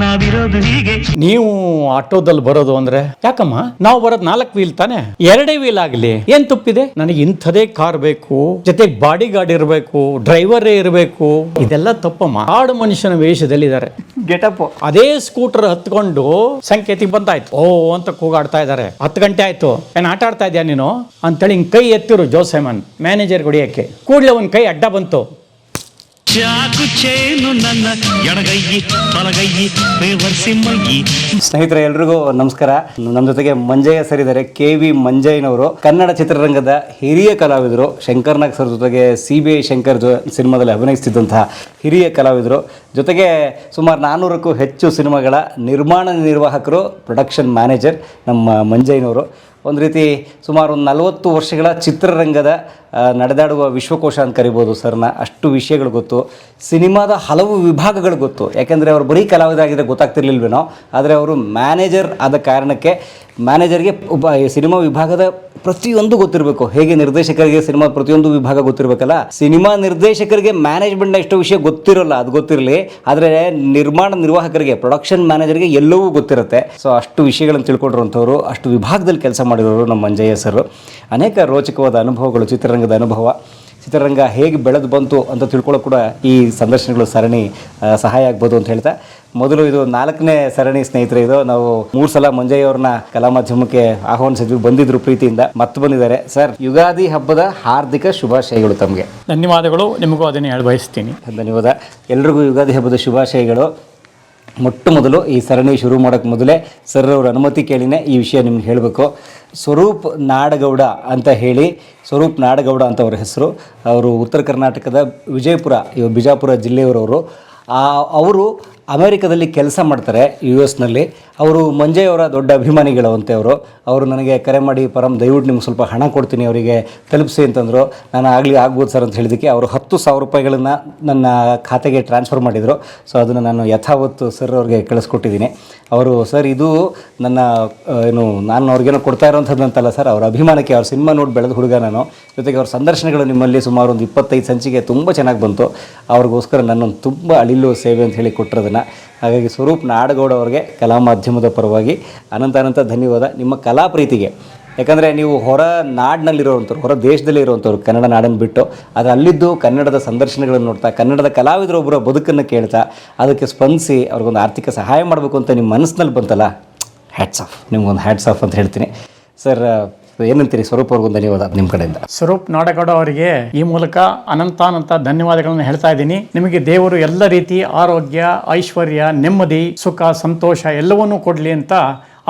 ನಾವಿರೋದು ಹೀಗೆ. ನೀವು ಆಟೋದಲ್ಲಿ ಬರೋದು ಅಂದ್ರೆ ಯಾಕಮ್ಮ, ನಾವು ಬರೋದು 4 ವೀಲ್ ತಾನೆ, 2 ವೀಲ್ ಆಗ್ಲಿ, ಏನ್ ತುಪ್ಪಿದೆ? ನನಗೆ ಇಂಥದೇ ಕಾರ್ ಬೇಕು, ಜೊತೆಗೆ ಬಾಡಿ ಗಾರ್ಡ್ ಇರಬೇಕು, ಡ್ರೈವರೇ ಇರಬೇಕು. ಇದೆಲ್ಲ ತಪ್ಪಮ್ಮ. ಆಡು ಮನುಷ್ಯನ ವೇಷದಲ್ಲಿ ಇದ್ದಾರೆ, ಗೆಟಪ್. ಅದೇ ಸ್ಕೂಟರ್ ಹತ್ಕೊಂಡು ಸಂಕೇತಿಗೆ ಬಂದಾಯ್ತು, ಓ ಅಂತ ಕೂಗಾಡ್ತಾ ಇದ್ದಾರೆ. 10 ಗಂಟೆ ಆಯ್ತು, ಏನ್ ಆಟ ಆಡ್ತಾ ಇದ್ಯಾ ನೀನು ಅಂತೇಳಿ ಹಿಂಗ್ ಕೈ ಎತ್ತಿರು ಜೋಸೆಮನ್ ಮ್ಯಾನೇಜರ್ ಹೊಡಿಯಕ್ಕೆ. ಕೂಡ್ಲೆ ಒಂದ್ ಕೈ ಅಡ್ಡ ಬಂತು. ಚಾಕು ಚೇನು ನನ್ನ ಎಡಗೈಯಿ ಬಲಗೈಯಿ ರೇವರ್ಸಿ ಮೈಯಿ. ಸ್ನೇಹಿತರೆ ಎಲ್ರಿಗೂ ನಮಸ್ಕಾರ. ನಮ್ಮ ಜೊತೆಗೆ ಮಂಜಯ್ಯ ಸರ್ ಇದ್ದಾರೆ. KV ಮಂಜಯ್ಯನವರು ಕನ್ನಡ ಚಿತ್ರರಂಗದ ಹಿರಿಯ ಕಲಾವಿದರು. ಶಂಕರ್ನಾಗ್ ಸರ್ ಜೊತೆಗೆ CBI ಶಂಕರ್ ಸಿನಿಮಾದಲ್ಲಿ ಅಭಿನಯಿಸ್ತಿದ್ದಂತಹ ಹಿರಿಯ ಕಲಾವಿದರು. ಜೊತೆಗೆ ಸುಮಾರು 400ಕ್ಕೂ ಹೆಚ್ಚು ಸಿನಿಮಾಗಳ ನಿರ್ಮಾಣ ನಿರ್ವಾಹಕರು, ಪ್ರೊಡಕ್ಷನ್ ಮ್ಯಾನೇಜರ್ ನಮ್ಮ ಮಂಜಯ್ಯನವರು. ಒಂದು ರೀತಿ ಸುಮಾರು 40 ವರ್ಷಗಳ ಚಿತ್ರರಂಗದ ನಡೆದಾಡುವ ವಿಶ್ವಕೋಶ ಅಂತ ಕರಿಬೋದು ಸರ್ನ. ಅಷ್ಟು ವಿಷಯಗಳು ಗೊತ್ತು, ಸಿನಿಮಾದ ಹಲವು ವಿಭಾಗಗಳು ಗೊತ್ತು. ಯಾಕೆಂದರೆ ಅವರು ಬರೀ ಕಲಾವಿದರಾಗಿದ್ದರೆ ಗೊತ್ತಾಗ್ತಿರ್ಲಿಲ್ವೇನೋ, ಆದರೆ ಅವರು ಮ್ಯಾನೇಜರ್ ಆದ ಕಾರಣಕ್ಕೆ ಮ್ಯಾನೇಜರ್ಗೆ ಒಬ್ಬ ಸಿನಿಮಾ ವಿಭಾಗದ ಪ್ರತಿಯೊಂದು ಗೊತ್ತಿರಬೇಕು. ಹೇಗೆ ನಿರ್ದೇಶಕರಿಗೆ ಸಿನಿಮಾ ಪ್ರತಿಯೊಂದು ವಿಭಾಗ ಗೊತ್ತಿರಬೇಕಲ್ಲ, ಸಿನಿಮಾ ನಿರ್ದೇಶಕರಿಗೆ ಮ್ಯಾನೇಜ್ಮೆಂಟ್ನ ಎಷ್ಟೋ ವಿಷಯ ಗೊತ್ತಿರೋಲ್ಲ, ಅದು ಗೊತ್ತಿರಲಿ. ಆದರೆ ನಿರ್ಮಾಣ ನಿರ್ವಾಹಕರಿಗೆ, ಪ್ರೊಡಕ್ಷನ್ ಮ್ಯಾನೇಜರ್ಗೆ ಎಲ್ಲವೂ ಗೊತ್ತಿರುತ್ತೆ. ಸೊ ಅಷ್ಟು ವಿಷಯಗಳನ್ನು ತಿಳ್ಕೊಂಡಿರುವಂಥವ್ರು, ಅಷ್ಟು ವಿಭಾಗದಲ್ಲಿ ಕೆಲಸ ಮಾಡಿರೋರು ನಮ್ಮ ಮಂಜಯ್ಯ ಸರ್. ಅನೇಕ ರೋಚಕವಾದ ಅನುಭವಗಳು, ಚಿತ್ರರಂಗದ ಅನುಭವ, ಚಿತ್ರರಂಗ ಹೇಗೆ ಬೆಳೆದು ಬಂತು ಅಂತ ತಿಳ್ಕೊಳ್ಳೋಕೆ ಕೂಡ ಈ ಸಂದರ್ಶನಗಳು ಸರಣಿ ಸಹಾಯ ಆಗ್ಬೋದು ಅಂತ ಹೇಳ್ತಾ, ಮೊದಲು ಇದು 4ನೇ ಸರಣಿ ಸ್ನೇಹಿತರೆ. ಇದು ನಾವು 3 ಸಲ ಮಂಜಯ್ಯ ಅವ್ರನ್ನ ಕಲಾ ಮಾಧ್ಯಮಕ್ಕೆ ಆಹ್ವಾನಿಸಿದ್ವಿ, ಬಂದಿದ್ರು ಪ್ರೀತಿಯಿಂದ, ಮತ್ತೆ ಬಂದಿದ್ದಾರೆ. ಸರ್, ಯುಗಾದಿ ಹಬ್ಬದ ಹಾರ್ದಿಕ ಶುಭಾಶಯಗಳು ತಮಗೆ. ಧನ್ಯವಾದಗಳು. ನಿಮಗೂ ಅದನ್ನೇ ಹೇಳಿ ಬಯಸ್ತೀನಿ. ಧನ್ಯವಾದ. ಎಲ್ರಿಗೂ ಯುಗಾದಿ ಹಬ್ಬದ ಶುಭಾಶಯಗಳು. ಮೊಟ್ಟ ಮೊದಲು ಈ ಸರಣಿ ಶುರು ಮಾಡೋಕ್ಕೆ ಮೊದಲೇ ಸರ್ ಅವ್ರ ಅನುಮತಿ ಕೇಳಿನೇ ಈ ವಿಷಯ ನಿಮ್ಗೆ ಹೇಳಬೇಕು. ಸ್ವರೂಪ್ ನಾಡಗೌಡ ಅಂತ ಹೇಳಿ, ಸ್ವರೂಪ್ ನಾಡಗೌಡ ಅಂತ ಅವ್ರ ಹೆಸರು. ಅವರು ಉತ್ತರ ಕರ್ನಾಟಕದ ವಿಜಯಪುರ, ಬಿಜಾಪುರ ಜಿಲ್ಲೆಯವರವರು. ಅವರು ಅಮೇರಿಕಾದಲ್ಲಿ ಕೆಲಸ ಮಾಡ್ತಾರೆ, US ಅವರು ಮಂಜಯ್ಯ ಅವರ ದೊಡ್ಡ ಅಭಿಮಾನಿಗಳವಂತೆ. ಅವರು ನನಗೆ ಕರೆ ಮಾಡಿ, ಪರಮ್ ದಯವಿಟ್ಟು ನಿಮ್ಗೆ ಸ್ವಲ್ಪ ಹಣ ಕೊಡ್ತೀನಿ, ಅವರಿಗೆ ತಲುಪಿಸಿ ಅಂತಂದರು. ನಾನು ಆಗ್ಬೋದು ಸರ್ ಅಂತ ಹೇಳಿದ್ದಕ್ಕೆ ಅವರು 10,000 ರೂಪಾಯಿಗಳನ್ನು ನನ್ನ ಖಾತೆಗೆ ಟ್ರಾನ್ಸ್ಫರ್ ಮಾಡಿದರು. ಸೊ ಅದನ್ನು ನಾನು ಯಥಾವತ್ತು ಸರ್ ಅವ್ರಿಗೆ ಕಳಿಸ್ಕೊಟ್ಟಿದ್ದೀನಿ. ಅವರು, ಸರ್ ಇದು ನನ್ನ ನಾನು ಅವ್ರಿಗೇನೋ ಕೊಡ್ತಾ ಇರೋಂಥದ್ದಂತಲ್ಲ ಸರ್, ಅವ್ರ ಅಭಿಮಾನಕ್ಕೆ, ಅವ್ರ ಸಿನಿಮಾ ನೋಡಿ ಬೆಳೆದ ಹುಡುಗ ನಾನು. ಜೊತೆಗೆ ಅವ್ರ ಸಂದರ್ಶನಗಳು ನಿಮ್ಮಲ್ಲಿ ಸುಮಾರು ಒಂದು 25 ಸಂಚಿಕೆ ತುಂಬ ಚೆನ್ನಾಗಿ ಬಂತು. ಅವ್ರಿಗೋಸ್ಕರ ನನ್ನೊಂದು ತುಂಬ ಅಳಿಲು ಸೇವೆ ಅಂತ ಹೇಳಿ ಕೊಟ್ಟಿರೋದನ್ನು. ಹಾಗಾಗಿ ಸ್ವರೂಪ್ ನಾಡಗೌಡ ಅವರಿಗೆ ಕಲಾ ಮಾಧ್ಯಮದ ಪರವಾಗಿ ಅನಂತ ಧನ್ಯವಾದ. ನಿಮ್ಮ ಕಲಾ ಪ್ರೀತಿಗೆ, ಯಾಕಂದರೆ ನೀವು ಹೊರ ನಾಡಿನಲ್ಲಿರೋವಂಥವ್ರು, ಹೊರ ದೇಶದಲ್ಲಿ ಇರುವಂಥವ್ರು, ಕನ್ನಡ ನಾಡನ್ನು ಬಿಟ್ಟು, ಆದರೆ ಅಲ್ಲಿದ್ದು ಕನ್ನಡದ ಸಂದರ್ಶನಗಳನ್ನು ನೋಡ್ತಾ, ಕನ್ನಡದ ಕಲಾವಿದರೊಬ್ಬರ ಬದುಕನ್ನು ಕೇಳ್ತಾ, ಅದಕ್ಕೆ ಸ್ಪಂದಿಸಿ ಅವ್ರಿಗೊಂದು ಆರ್ಥಿಕ ಸಹಾಯ ಮಾಡಬೇಕು ಅಂತ ನಿಮ್ಮ ಮನಸ್ಸಿನಲ್ಲಿ ಬಂತಲ್ಲ, ಹ್ಯಾಟ್ಸ್ ಆಫ್, ನಿಮ್ಗೊಂದು ಹ್ಯಾಟ್ಸ್ ಆಫ್ ಅಂತ ಹೇಳ್ತೀನಿ. ಸರ್, ಏನಂತೀರಿ? ಸ್ವರೂಪ್ ಅವ್ರಿಗೊಂದು ಧನ್ಯವಾದ ನಿಮ್ಮ ಕಡೆಯಿಂದ. ಸ್ವರೂಪ್ ನಾಡಗೌಡ ಅವರಿಗೆ ಈ ಮೂಲಕ ಅನಂತ ಧನ್ಯವಾದಗಳನ್ನು ಹೇಳ್ತಾ ಇದ್ದೀನಿ. ನಿಮಗೆ ದೇವರು ಎಲ್ಲ ರೀತಿ ಆರೋಗ್ಯ, ಐಶ್ವರ್ಯ, ನೆಮ್ಮದಿ, ಸುಖ, ಸಂತೋಷ ಎಲ್ಲವನ್ನೂ ಕೊಡಲಿ ಅಂತ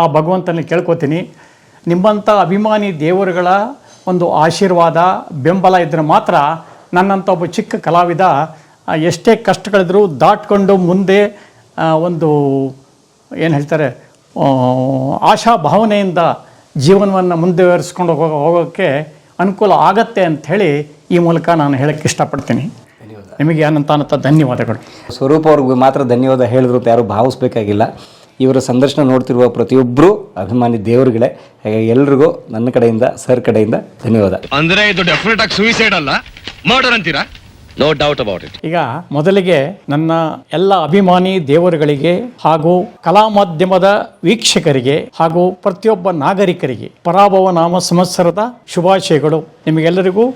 ಆ ಭಗವಂತನಲ್ಲಿ ಕೇಳ್ಕೊತೀನಿ. ನಿಮ್ಮಂಥ ಅಭಿಮಾನಿ ದೇವರುಗಳ ಒಂದು ಆಶೀರ್ವಾದ, ಬೆಂಬಲ ಇದ್ದರೆ ಮಾತ್ರ ನನ್ನಂಥ ಒಬ್ಬ ಚಿಕ್ಕ ಕಲಾವಿದ ಎಷ್ಟೇ ಕಷ್ಟಗಳಿದ್ರೂ ದಾಟ್ಕೊಂಡು ಮುಂದೆ ಒಂದು ಏನು ಹೇಳ್ತಾರೆ, ಆಶಾ ಭಾವನೆಯಿಂದ ಜೀವನವನ್ನು ಮುಂದುವರಿಸ್ಕೊಂಡು ಹೋಗೋಕ್ಕೆ ಅನುಕೂಲ ಆಗತ್ತೆ ಅಂಥೇಳಿ ಈ ಮೂಲಕ ನಾನು ಹೇಳೋಕ್ಕೆ ಇಷ್ಟಪಡ್ತೀನಿ. ನಿಮಗೆ ಅನಂತ ಧನ್ಯವಾದಗಳು. ಸ್ವರೂಪ್ ಅವ್ರಿಗೆ ಮಾತ್ರ ಧನ್ಯವಾದ ಹೇಳಿದ್ರು ಅಂತ ಯಾರು ಭಾವಿಸ್ಬೇಕಾಗಿಲ್ಲ. ಇವರ ಸಂದರ್ಶನ ನೋಡ್ತಿರುವ ಪ್ರತಿಯೊಬ್ಬರು ಅಭಿಮಾನಿ ದೇವರುಗಳೇ. ಹಾಗಾಗಿ ಎಲ್ರಿಗೂ ನನ್ನ ಕಡೆಯಿಂದ, ಸರ್ ಕಡೆಯಿಂದ ಧನ್ಯವಾದ. ಅಂದ್ರೆ ಇದು ಡೆಫಿನೆಟ್ ಆಗಿ ಸೂಸೈಡ್ ಅಲ್ಲ, ಮರ್ಡರ್ ಅಂತೀರಾ? No doubt about it. ಈಗ ಮೊದಲಿಗೆ ನನ್ನ ಎಲ್ಲ ಅಭಿಮಾನಿ ದೇವರುಗಳಿಗೆ ಹಾಗೂ ಕಲಾ ಮಾಧ್ಯಮದ ವೀಕ್ಷಕರಿಗೆ ಹಾಗೂ ಪ್ರತಿಯೊಬ್ಬ ನಾಗರಿಕರಿಗೆ ಪರಾಭವ ನಾಮ ಸಂವತ್ಸರದ ಶುಭಾಶಯಗಳು. ನಿಮಗೆಲ್ಲರಿಗೂ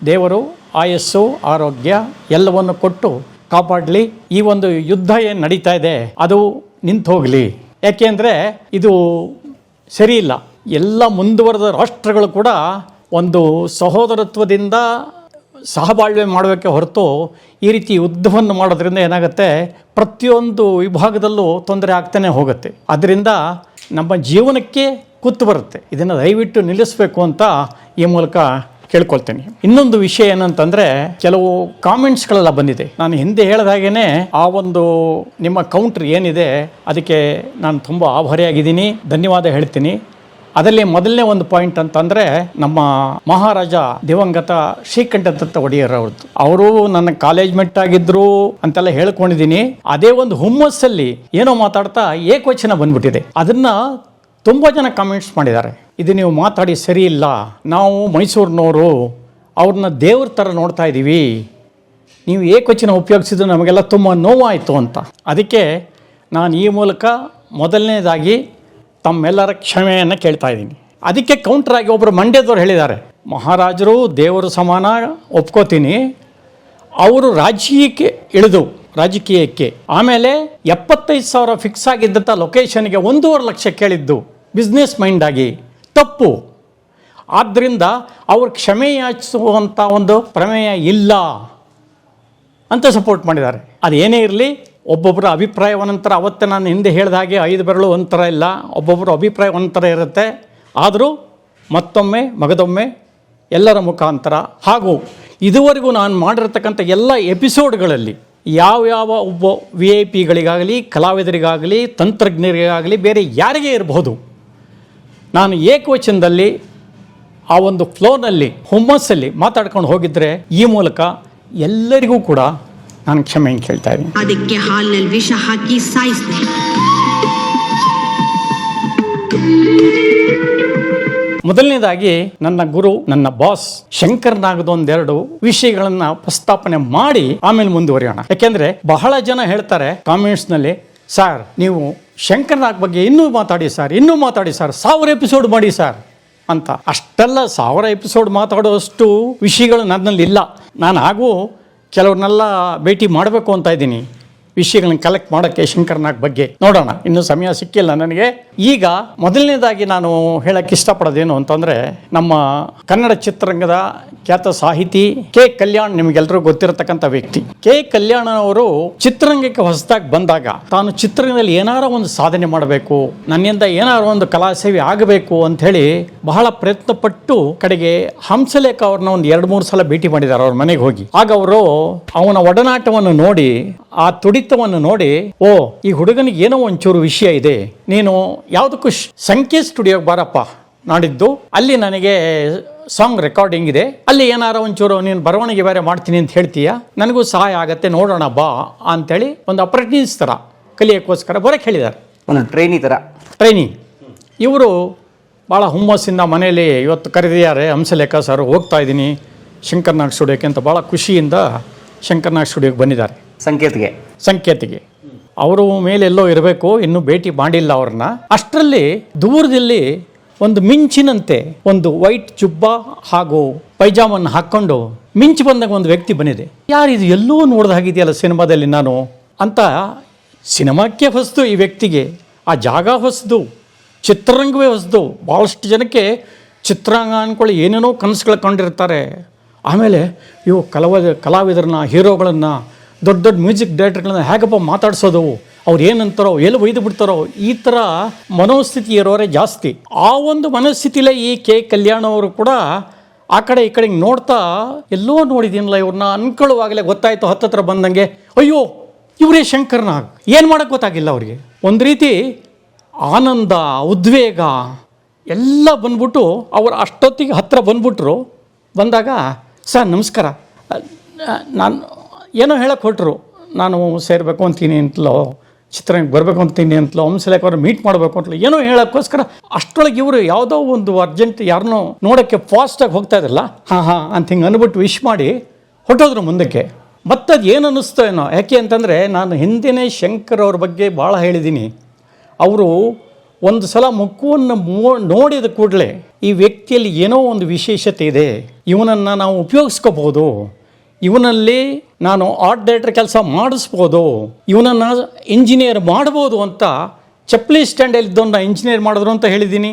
ದೇವರು ಆಯಸ್ಸು, ಆರೋಗ್ಯ ಎಲ್ಲವನ್ನು ಕೊಟ್ಟು ಕಾಪಾಡಲಿ. ಈ ಒಂದು ಯುದ್ಧ ಏನು ನಡೀತಾ ಇದೆ ಅದು ನಿಂತು ಹೋಗಲಿ. ಯಾಕೆಂದರೆ ಇದು ಸರಿಯಿಲ್ಲ. ಎಲ್ಲ ಮುಂದುವರೆದ ರಾಷ್ಟ್ರಗಳು ಕೂಡ ಒಂದು ಸಹೋದರತ್ವದಿಂದ ಸಹಬಾಳ್ವೆ ಮಾಡೋಕ್ಕೆ ಹೊರತು ಈ ರೀತಿ ಯುದ್ಧವನ್ನು ಮಾಡೋದ್ರಿಂದ ಏನಾಗುತ್ತೆ, ಪ್ರತಿಯೊಂದು ವಿಭಾಗದಲ್ಲೂ ತೊಂದರೆ ಆಗ್ತಾನೆ ಹೋಗುತ್ತೆ. ಅದರಿಂದ ನಮ್ಮ ಜೀವನಕ್ಕೆ ಕುತ್ತು ಬರುತ್ತೆ. ಇದನ್ನು ದಯವಿಟ್ಟು ನಿಲ್ಲಿಸಬೇಕು ಅಂತ ಈ ಮೂಲಕ ಕೇಳ್ಕೊಳ್ತೇನೆ. ಇನ್ನೊಂದು ವಿಷಯ ಏನಂತಂದರೆ, ಕೆಲವು ಕಾಮೆಂಟ್ಸ್ಗಳೆಲ್ಲ ಬಂದಿದೆ. ನಾನು ಹಿಂದೆ ಹೇಳಿದ ಹಾಗೇ ಆ ಒಂದು ನಿಮ್ಮ ಕೌಂಟ್ರ್ ಏನಿದೆ ಅದಕ್ಕೆ ನಾನು ತುಂಬ ಆಭಾರಿಯಾಗಿದ್ದೀನಿ, ಧನ್ಯವಾದ ಹೇಳ್ತೀನಿ. ಅದರಲ್ಲಿ ಮೊದಲನೇ ಒಂದು ಪಾಯಿಂಟ್ ಅಂತಂದರೆ, ನಮ್ಮ ಮಹಾರಾಜ ದಿವಂಗತ ಶ್ರೀಕಂಠದತ್ತ ಒಡೆಯರ್ ಅವ್ರದ್ದು. ಅವರು ನನ್ನ ಕಾಲೇಜ್ ಮೆಟ್ ಆಗಿದ್ರು ಅಂತೆಲ್ಲ ಹೇಳ್ಕೊಂಡಿದ್ದೀನಿ. ಅದೇ ಒಂದು ಹುಮ್ಮಸ್ಸಲ್ಲಿ ಏನೋ ಮಾತಾಡ್ತಾ ಏಕವಚನ ಬಂದ್ಬಿಟ್ಟಿದೆ. ಅದನ್ನ ತುಂಬ ಜನ ಕಾಮೆಂಟ್ಸ್ ಮಾಡಿದ್ದಾರೆ. ಇದು ನೀವು ಮಾತಾಡಿ ಸರಿ ಇಲ್ಲ, ನಾವು ಮೈಸೂರಿನವರು ಅವ್ರನ್ನ ದೇವ್ರ ಥರ ನೋಡ್ತಾ ಇದ್ದೀವಿ, ನೀವು ಏಕವಚನ ಉಪಯೋಗಿಸಿದ್ದು ನಮಗೆಲ್ಲ ತುಂಬ ನೋವಾಯಿತು ಅಂತ. ಅದಕ್ಕೆ ನಾನು ಈ ಮೂಲಕ ಮೊದಲನೇದಾಗಿ ತಮ್ಮೆಲ್ಲರ ಕ್ಷಮೆಯನ್ನು ಕೇಳ್ತಾ ಇದ್ದೀನಿ. ಅದಕ್ಕೆ ಕೌಂಟ್ರಾಗಿ ಒಬ್ಬರು ಮಂಡ್ಯದವ್ರು ಹೇಳಿದ್ದಾರೆ, ಮಹಾರಾಜರು ದೇವರು ಸಮಾನ ಒಪ್ಕೋತೀನಿ, ಅವರು ರಾಜಕೀಯಕ್ಕೆ ಆಮೇಲೆ 75,000 ಫಿಕ್ಸ್ ಆಗಿದ್ದಂಥ ಲೊಕೇಶನ್ಗೆ 1.5 ಲಕ್ಷ ಕೇಳಿದ್ದು ಬಿಸ್ನೆಸ್ ಮೈಂಡಾಗಿ ತಪ್ಪು. ಆದ್ದರಿಂದ ಅವರು ಕ್ಷಮೆ ಯಾಚಿಸುವಂಥ ಒಂದು ಪ್ರಮೇಯ ಇಲ್ಲ ಅಂತ ಸಪೋರ್ಟ್ ಮಾಡಿದ್ದಾರೆ. ಅದೇನೇ ಇರಲಿ, ಒಬ್ಬೊಬ್ಬರ ಅಭಿಪ್ರಾಯ ಒಂಥರ, ಅವತ್ತೇ ನಾನು ಹಿಂದೆ ಹೇಳಿದ ಹಾಗೆ 5 ಬೆರಳು ಒಂಥರ ಇಲ್ಲ, ಒಬ್ಬೊಬ್ಬರ ಅಭಿಪ್ರಾಯ ಒಂಥರ ಇರುತ್ತೆ. ಆದರೂ ಮತ್ತೊಮ್ಮೆ ಮಗದೊಮ್ಮೆ ಎಲ್ಲರ ಮುಖಾಂತರ ಹಾಗೂ ಇದುವರೆಗೂ ನಾನು ಮಾಡಿರ್ತಕ್ಕಂಥ ಎಲ್ಲ ಎಪಿಸೋಡ್ಗಳಲ್ಲಿ ಯಾವ್ಯಾವ ಒಬ್ಬ VIP ಗಳಿಗಾಗಲಿ, ಕಲಾವಿದರಿಗಾಗಲಿ, ತಂತ್ರಜ್ಞರಿಗಾಗಲಿ, ಬೇರೆ ಯಾರಿಗೇ ಇರಬಹುದು, ನಾನು ಏಕವಚನದಲ್ಲಿ ಆ ಒಂದು ಫ್ಲೋನಲ್ಲಿ ಹುಮ್ಮಸ್ಸಲ್ಲಿ ಮಾತಾಡ್ಕೊಂಡು ಹೋಗಿದ್ದರೆ ಈ ಮೂಲಕ ಎಲ್ಲರಿಗೂ ಕೂಡ ನಾನು ಕ್ಷಮೆಯನ್ನು ಕೇಳ್ತಾ ಇದ್ದೀನಿ. ಅದಕ್ಕೆ ಹಾಲಿನಲ್ಲಿ ವಿಷ ಹಾಕಿ ಸಾಯಿಸಿದೆ. ಮೊದಲನೇದಾಗಿ ನನ್ನ ಗುರು, ನನ್ನ ಬಾಸ್ ಶಂಕರ್ನಾಗದ ಒಂದೆರಡು ವಿಷಯಗಳನ್ನ ಪ್ರಸ್ತಾಪನೆ ಮಾಡಿ ಆಮೇಲೆ ಮುಂದುವರಿಯೋಣ. ಯಾಕೆಂದ್ರೆ ಬಹಳ ಜನ ಹೇಳ್ತಾರೆ ಕಾಮೆಂಟ್ಸ್ನಲ್ಲಿ, ಸರ್ ನೀವು ಶಂಕರ್ನಾಗ್ ಬಗ್ಗೆ ಇನ್ನೂ ಮಾತಾಡಿ ಸರ್, 1000 ಎಪಿಸೋಡ್ ಮಾಡಿ ಸರ್ ಅಂತ. ಅಷ್ಟೆಲ್ಲ 1000 ಎಪಿಸೋಡ್ ಮಾತಾಡೋಷ್ಟು ವಿಷಯಗಳು ನನ್ನಲ್ಲಿ ಇಲ್ಲ. ನಾನು ಹಾಗೂ ಕೆಲವ್ರನ್ನೆಲ್ಲ ಭೇಟಿ ಮಾಡಬೇಕು ಅಂತ ಇದ್ದೀನಿ, ವಿಷಯಗಳನ್ನ ಕಲೆಕ್ಟ್ ಮಾಡೋಕ್ಕೆ ಶಂಕರ್ನಾಗ್ ಬಗ್ಗೆ. ನೋಡೋಣ, ಇನ್ನೂ ಸಮಯ ಸಿಕ್ಕಿಲ್ಲ ನನಗೆ. ಈಗ ಮೊದಲನೇದಾಗಿ ನಾನು ಹೇಳಕ್ಕೆ ಇಷ್ಟಪಡೋದೇನು ಅಂತಂದರೆ, ನಮ್ಮ ಕನ್ನಡ ಚಿತ್ರರಂಗದ ಖ್ಯಾತ ಸಾಹಿತಿ ಕೆ ಕಲ್ಯಾಣ್, ನಿಮಗೆಲ್ಲರೂ ಗೊತ್ತಿರತಕ್ಕಂಥ ವ್ಯಕ್ತಿ. ಕೆ ಕಲ್ಯಾಣ್ ಅವರು ಚಿತ್ರರಂಗಕ್ಕೆ ಹೊಸದಾಗಿ ಬಂದಾಗ ತಾನು ಚಿತ್ರರಂಗದಲ್ಲಿ ಏನಾರ ಒಂದು ಸಾಧನೆ ಮಾಡಬೇಕು, ನನ್ನಿಂದ ಏನಾರ ಒಂದು ಕಲಾ ಸೇವೆ ಆಗಬೇಕು ಅಂಥೇಳಿ ಬಹಳ ಪ್ರಯತ್ನ ಪಟ್ಟು ಕಡೆಗೆ ಹಂಸಲೇಖ ಅವ್ರನ್ನ ಒಂದು 2-3 ಸಲ ಭೇಟಿ ಮಾಡಿದ್ದಾರೆ ಅವ್ರ ಮನೆಗೆ ಹೋಗಿ. ಆಗ ಅವರು ಅವನ ಒಡನಾಟವನ್ನು ನೋಡಿ, ಆ ತುಡಿತವನ್ನು ನೋಡಿ, ಓ ಈ ಹುಡುಗನಿಗೆ ಏನೋ ಒಂಚೂರು ವಿಷಯ ಇದೆ, ನೀನು ಯಾವುದಕ್ಕೂ ಸಂಖ್ಯೆ ಸ್ಟುಡಿಯೋಗೆ ಬಾರಪ್ಪ ನಾಡಿದ್ದು, ಅಲ್ಲಿ ನನಗೆ ಸಾಂಗ್ ರೆಕಾರ್ಡಿಂಗ್ ಇದೆ, ಅಲ್ಲಿ ಏನಾರ ಒಂಚೂರು ನೀನು ಬರವಣಿಗೆ ಬೇರೆ ಮಾಡ್ತೀನಿ ಅಂತ ಹೇಳ್ತೀಯ, ನನಗೂ ಸಹಾಯ ಆಗತ್ತೆ, ನೋಡೋಣ ಬಾ ಅಂತೇಳಿ ಒಂದು ಅಪ್ರೆಂಟಿಸ್ ಥರ ಕಲಿಯೋಕ್ಕೋಸ್ಕರ ಬರೋಕ್ಕೆ ಹೇಳಿದ್ದಾರೆ. ಒಂದು ಟ್ರೈನಿಂಗ್. ಇವರು ಭಾಳ ಹುಮ್ಮಸ್ಸಿಂದ ಮನೆಯಲ್ಲಿ ಇವತ್ತು ಕರೆದಿದ್ದಾರೆ, ಹಂಸಲೇಖ ಸರ್ ಹೋಗ್ತಾ ಇದ್ದೀನಿ ಶಂಕರ್ನಾಗ್ ಸ್ಟುಡಿಯೋಕ್ಕೆ ಅಂತ ಭಾಳ ಖುಷಿಯಿಂದ ಶಂಕರ್ನಾಗ್ ಸ್ಟುಡಿಯೋಗೆ ಬಂದಿದ್ದಾರೆ. ಸಂಕೇತಿಗೆ ಅವರು ಮೇಲೆಲ್ಲೋ ಇರಬೇಕು, ಇನ್ನೂ ಭೇಟಿ ಮಾಡಿಲ್ಲ ಅವ್ರನ್ನ. ಅಷ್ಟರಲ್ಲಿ ದೂರದಲ್ಲಿ ಒಂದು ಮಿಂಚಿನಂತೆ ಒಂದು ವೈಟ್ ಜುಬ್ಬ ಹಾಗೂ ಪೈಜಾಮನ್ನು ಹಾಕ್ಕೊಂಡು ಮಿಂಚು ಬಂದಾಗ ಒಂದು ವ್ಯಕ್ತಿ ಬಂದಿದೆ. ಯಾರಿದು, ಎಲ್ಲೋ ನೋಡ್ದ ಹಾಗಿದೆಯಲ್ಲ ಸಿನಿಮಾದಲ್ಲಿ ನಾನು ಅಂತ. ಸಿನಿಮಾಕ್ಕೆ ಹೊಸದು ಈ ವ್ಯಕ್ತಿಗೆ, ಆ ಜಾಗ ಹೊಸದು, ಚಿತ್ರರಂಗವೇ ಹೊಸದು. ಭಾಳಷ್ಟು ಜನಕ್ಕೆ ಚಿತ್ರರಂಗ ಅಂದ್ಕೊಳ್ಳಿ ಏನೇನೋ ಕನಸುಗಳು ಕಂಡಿರ್ತಾರೆ. ಆಮೇಲೆ ಇವು ಕಲಾವಿದರನ್ನ, ಹೀರೋಗಳನ್ನು, ದೊಡ್ಡ ಮ್ಯೂಸಿಕ್ ಡೈರೆಕ್ಟರ್ಗಳನ್ನ ಹೇಗಪ್ಪ ಮಾತಾಡ್ಸೋದು, ಅವ್ರು ಏನಂತಾರೋ, ಎಲ್ಲಿ ಒಯ್ದು ಬಿಡ್ತಾರೋ, ಈ ಥರ ಮನೋಸ್ಥಿತಿ ಇರೋರೇ ಜಾಸ್ತಿ. ಆ ಒಂದು ಮನಸ್ಥಿತಿಲೇ ಈ ಕೆ ಕಲ್ಯಾಣ್ ಅವರು ಕೂಡ ಆ ಕಡೆ ಈ ಕಡೆ ನೋಡ್ತಾ, ಎಲ್ಲೋ ನೋಡಿದ್ದೀನಲ್ಲ ಇವ್ರನ್ನ ಅನ್ಕೊಳ್ಳುವಾಗಲೇ ಗೊತ್ತಾಯಿತು, ಹತ್ತತ್ರ ಬಂದಂಗೆ, ಅಯ್ಯೋ ಇವರೇ ಶಂಕರ್ನಾಗ್. ಏನು ಮಾಡೋಕ್ಕೆ ಗೊತ್ತಾಗಿಲ್ಲ ಅವ್ರಿಗೆ. ಒಂದು ರೀತಿ ಆನಂದ, ಉದ್ವೇಗ ಎಲ್ಲ ಬಂದ್ಬಿಟ್ಟು ಅವ್ರು ಅಷ್ಟೊತ್ತಿಗೆ ಹತ್ತಿರ ಬಂದ್ಬಿಟ್ರು. ಬಂದಾಗ, ಸರ್ ನಮಸ್ಕಾರ, ನಾನು ಏನೋ ಹೇಳಕ್ಕೆ ಹೊರಟರು, ನಾನು ಸೇರಬೇಕು ಅಂತೀನಿ ಅಂತಲೋ, ಚಿತ್ರರಂಗಕ್ಕೆ ಬರಬೇಕು ಅಂತೀನಿ ಅಂತಲೋ, ಹಂಸಲೇಖ ಅವ್ರು ಮೀಟ್ ಮಾಡಬೇಕು ಅಂತಲೋ ಏನೋ ಹೇಳೋಕ್ಕೋಸ್ಕರ ಅಷ್ಟರೊಳಗೆ ಇವರು ಯಾವುದೋ ಒಂದು ಅರ್ಜೆಂಟ್ ಯಾರನ್ನೋ ನೋಡೋಕ್ಕೆ ಫಾಸ್ಟಾಗಿ ಹೋಗ್ತಾ ಇದ್ರಲ್ಲ, ಹಾಂ ಅಂತ ಹಿಂಗೆ ಅಂದ್ಬಿಟ್ಟು ವಿಶ್ ಮಾಡಿ ಹೊರಟೋದ್ರು ಮುಂದಕ್ಕೆ. ಮತ್ತದು ಏನು ಅನ್ನಿಸ್ತೋ ಏನೋ. ಯಾಕೆ ಅಂತಂದರೆ, ನಾನು ಹಿಂದಿನೇ ಶಂಕರ್ ಅವ್ರ ಬಗ್ಗೆ ಭಾಳ ಹೇಳಿದ್ದೀನಿ. ಅವರು ಒಂದು ಸಲ ಮುಖವನ್ನು ನೋಡಿದ ಕೂಡಲೇ ಈ ವ್ಯಕ್ತಿಯಲ್ಲಿ ಏನೋ ಒಂದು ವಿಶೇಷತೆ ಇದೆ, ಇವನನ್ನು ನಾವು ಉಪಯೋಗಿಸ್ಕೋಬೋದು, ಇವನಲ್ಲಿ ನಾನು ಆರ್ಟ್ ಡೈರೆಕ್ಟರ್ ಕೆಲಸ ಮಾಡಿಸ್ಬೋದು, ಇವನನ್ನು ಇಂಜಿನಿಯರ್ ಮಾಡ್ಬೋದು ಅಂತ. ಚಪ್ಪಲಿ ಸ್ಟ್ಯಾಂಡಲ್ಲಿ ಇದ್ದವನ್ನ ಇಂಜಿನಿಯರ್ ಮಾಡಿದ್ರು ಅಂತ ಹೇಳಿದ್ದೀನಿ,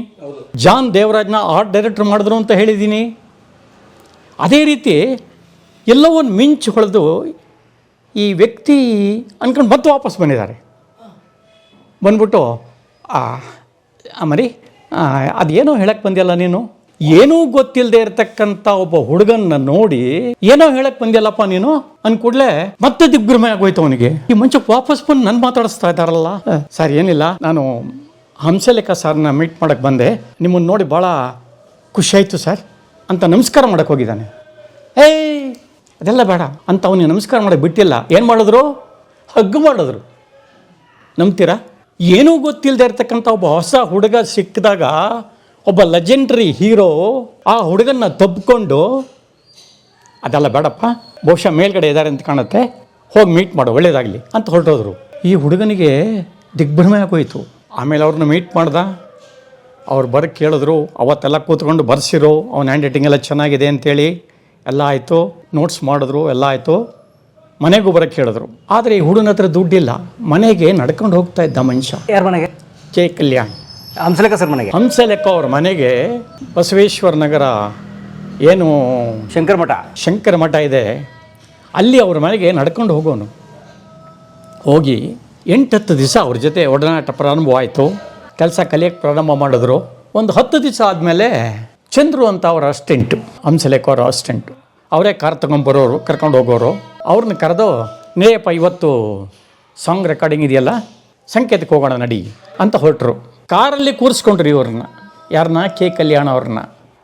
ಜಾನ್ ದೇವರಾಜ್ನ ಆರ್ಟ್ ಡೈರೆಕ್ಟರ್ ಮಾಡಿದ್ರು ಅಂತ ಹೇಳಿದ್ದೀನಿ. ಅದೇ ರೀತಿ ಎಲ್ಲೋ ಒಂದು ಮಿಂಚು ಹೊಳೆದು ಈ ವ್ಯಕ್ತಿ ಅಂದ್ಕೊಂಡು ಮತ್ತೆ ವಾಪಸ್ ಬಂದಿದ್ದಾರೆ. ಬಂದ್ಬಿಟ್ಟು, ಮರಿ ಅದೇನೋ ಹೇಳಕ್ಕೆ ಬಂದಿಯಲ್ಲ ನೀನು, ಏನೂ ಗೊತ್ತಿಲ್ಲದೆ ಇರತಕ್ಕಂಥ ಒಬ್ಬ ಹುಡುಗನ್ನ ನೋಡಿ ಏನೋ ಹೇಳಕ್ ಬಂದಿಯಲ್ಲಪ್ಪ ನೀನು ಅನ್ಕೂಡ್ಲೆ ಮತ್ತೆ ದಿಗ್ಭ್ರಮೆ ಆಗೋಯ್ತು ಅವನಿಗೆ. ಈ ಮುಂಚೆ ವಾಪಸ್ ಬಂದು ನನ್ನ ಮಾತಾಡಿಸ್ತಾ ಇದ್ದಾರಲ್ಲ. ಸರ್ ಏನಿಲ್ಲ, ನಾನು ಹಂಸಲೇಖ ಸರ್ನ ಮೀಟ್ ಮಾಡಕ್ಕೆ ಬಂದೆ, ನಿಮ್ಮನ್ನು ನೋಡಿ ಭಾಳ ಖುಷಿಯಾಯಿತು ಸರ್ ಅಂತ ನಮಸ್ಕಾರ ಮಾಡಕ್ಕೆ ಹೋಗಿದ್ದಾನೆ. ಅದೆಲ್ಲ ಬೇಡ ಅಂತ ಅವನಿಗೆ ನಮಸ್ಕಾರ ಮಾಡಕ್ಕೆ ಬಿಟ್ಟಿಲ್ಲ. ಏನು ಮಾಡಿದ್ರು? ಹಗ್ಗು ಮಾಡಿದ್ರು. ನಂಬ್ತೀರಾ? ಏನೂ ಗೊತ್ತಿಲ್ಲದೆ ಇರ್ತಕ್ಕಂಥ ಒಬ್ಬ ಹೊಸ ಹುಡುಗ ಸಿಕ್ಕಿದಾಗ ಒಬ್ಬ ಲೆಜೆಂಡ್ರಿ ಹೀರೋ ಆ ಹುಡುಗನ್ನ ತಬ್ಕೊಂಡು, ಅದೆಲ್ಲ ಬೇಡಪ್ಪ, ಬಹುಶಃ ಮೇಲ್ಗಡೆ ಇದ್ದಾರೆ ಅಂತ ಕಾಣುತ್ತೆ, ಹೋಗಿ ಮೀಟ್ ಮಾಡು ಒಳ್ಳೇದಾಗಲಿ ಅಂತ ಹೊರಟೋದ್ರು. ಈ ಹುಡುಗನಿಗೆ ದಿಗ್ಭ್ರಮೆ ಆಗೋಯ್ತು. ಆಮೇಲೆ ಅವ್ರನ್ನ ಮೀಟ್ ಮಾಡ್ದ. ಅವ್ರು ಬರಕ್ಕೆ ಕೇಳಿದ್ರು. ಅವತ್ತೆಲ್ಲ ಕೂತ್ಕೊಂಡು ಬರ್ಸಿರೋ, ಅವ್ನ ಹ್ಯಾಂಡ್ ರೈಟಿಂಗ್ ಎಲ್ಲ ಚೆನ್ನಾಗಿದೆ ಅಂತೇಳಿ ಎಲ್ಲ ಆಯಿತು. ನೋಟ್ಸ್ ಮಾಡಿದ್ರು, ಎಲ್ಲ ಆಯಿತು. ಮನೆಗೂ ಬರೋಕ್ಕೆ ಹೇಳಿದ್ರು. ಆದರೆ ಈ ಹುಡುಗನ ಹತ್ರ ದುಡ್ಡಿಲ್ಲ. ಮನೆಗೆ ನಡ್ಕೊಂಡು ಹೋಗ್ತಾ ಇದ್ದ ಮನುಷ್ಯ. ಯಾರ ಮನೆಗೆ? ಕೆ ಕಲ್ಯಾಣ್, ಹಂಸಲೇಖ ಸರ್ ಮನೆಗೆ. ಹಂಸಲೇಖ ಅವ್ರ ಮನೆಗೆ ಬಸವೇಶ್ವರ ನಗರ ಏನು ಶಂಕರ ಮಠ ಇದೆ, ಅಲ್ಲಿ ಅವ್ರ ಮನೆಗೆ ನಡ್ಕೊಂಡು ಹೋಗೋನು. ಹೋಗಿ 8-10 ದಿವಸ ಅವ್ರ ಜೊತೆ ಒಡನಾಟ ಪ್ರಾರಂಭ ಆಯಿತು. ಕೆಲಸ ಕಲಿಯೋಕ್ಕೆ ಪ್ರಾರಂಭ ಮಾಡಿದ್ರು. ಒಂದು 10 ದಿವಸ ಆದಮೇಲೆ ಚಂದ್ರು ಅಂತ ಅವರ ಅಸಿಸ್ಟೆಂಟು, ಹಂಸಲೇಖ ಅವರ ಅಸಿಸ್ಟೆಂಟು, ಅವರೇ ಕಾರ್ ತೊಗೊಂಬರೋರು, ಕರ್ಕೊಂಡು ಹೋಗೋರು. ಅವ್ರನ್ನ ಕರೆದು, ನೇಯಪ್ಪ ಇವತ್ತು ಸಾಂಗ್ ರೆಕಾರ್ಡಿಂಗ್ ಇದೆಯಲ್ಲ, ಸಂಕೇತಕ್ಕೆ ಹೋಗೋಣ ನಡಿ ಅಂತ ಹೊರಟರು. ಕಾರಲ್ಲಿ ಕೂರಿಸ್ಕೊಂಡ್ರು ಇವ್ರನ್ನ. ಯಾರನ್ನ? ಕೆ ಕಲ್ಯಾಣ ಅವ್ರನ್ನ.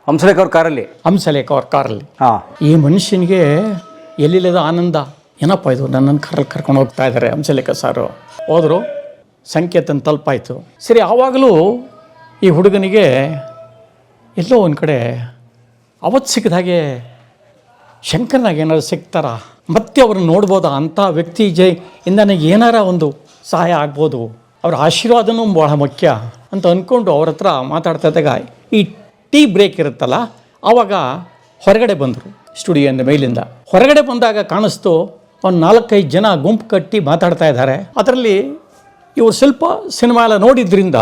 ಹಂಸಲೇಖ ಅವ್ರ ಕಾರಲ್ಲಿ? ಹಂಸಲೇಖ ಅವ್ರ ಕಾರಲ್ಲಿ. ಹಾಂ. ಈ ಮನುಷ್ಯನಿಗೆ ಎಲ್ಲಿಲ್ಲದ ಆನಂದ. ಏನಪ್ಪ ಇದು, ನನ್ನನ್ನು ಕಾರಲ್ಲಿ ಕರ್ಕೊಂಡು ಹೋಗ್ತಾ ಇದ್ದಾರೆ ಹಂಸಲೇಖ ಸಾರು. ಹೋದರು. ಸಂಕೇತನ ತಲುಪಾಯಿತು. ಸರಿ, ಆವಾಗಲೂ ಈ ಹುಡುಗನಿಗೆ ಎಲ್ಲೋ ಒಂದು ಕಡೆ ಅವತ್ತು ಸಿಕ್ಕಿದ ಹಾಗೆ ಶಂಕರ್ನಾಗ ಏನಾರು ಸಿಗ್ತಾರ, ಮತ್ತೆ ಅವ್ರನ್ನ ನೋಡ್ಬೋದಾ ಅಂಥ ವ್ಯಕ್ತಿ ಇಂದ ನನಗೆ ಏನಾರ ಒಂದು ಸಹಾಯ ಆಗ್ಬೋದು, ಅವ್ರ ಆಶೀರ್ವಾದನೂ ಭಾಳ ಮುಖ್ಯ ಅಂತ ಅಂದ್ಕೊಂಡು ಅವ್ರ ಹತ್ರ ಮಾತಾಡ್ತಾ ಇದ್ದಾಗ ಈ ಟೀ ಬ್ರೇಕ್ ಇರುತ್ತಲ್ಲ, ಆವಾಗ ಹೊರಗಡೆ ಬಂದರು ಸ್ಟುಡಿಯೋಯಿಂದ ಮೇಲಿಂದ. ಹೊರಗಡೆ ಬಂದಾಗ ಕಾಣಿಸ್ತು ಒಂದು 4-5 ಜನ ಗುಂಪು ಕಟ್ಟಿ ಮಾತಾಡ್ತಾ ಇದ್ದಾರೆ. ಅದರಲ್ಲಿ ಇವರು ಸ್ವಲ್ಪ ಸಿನಿಮಾ ಎಲ್ಲ ನೋಡಿದ್ರಿಂದ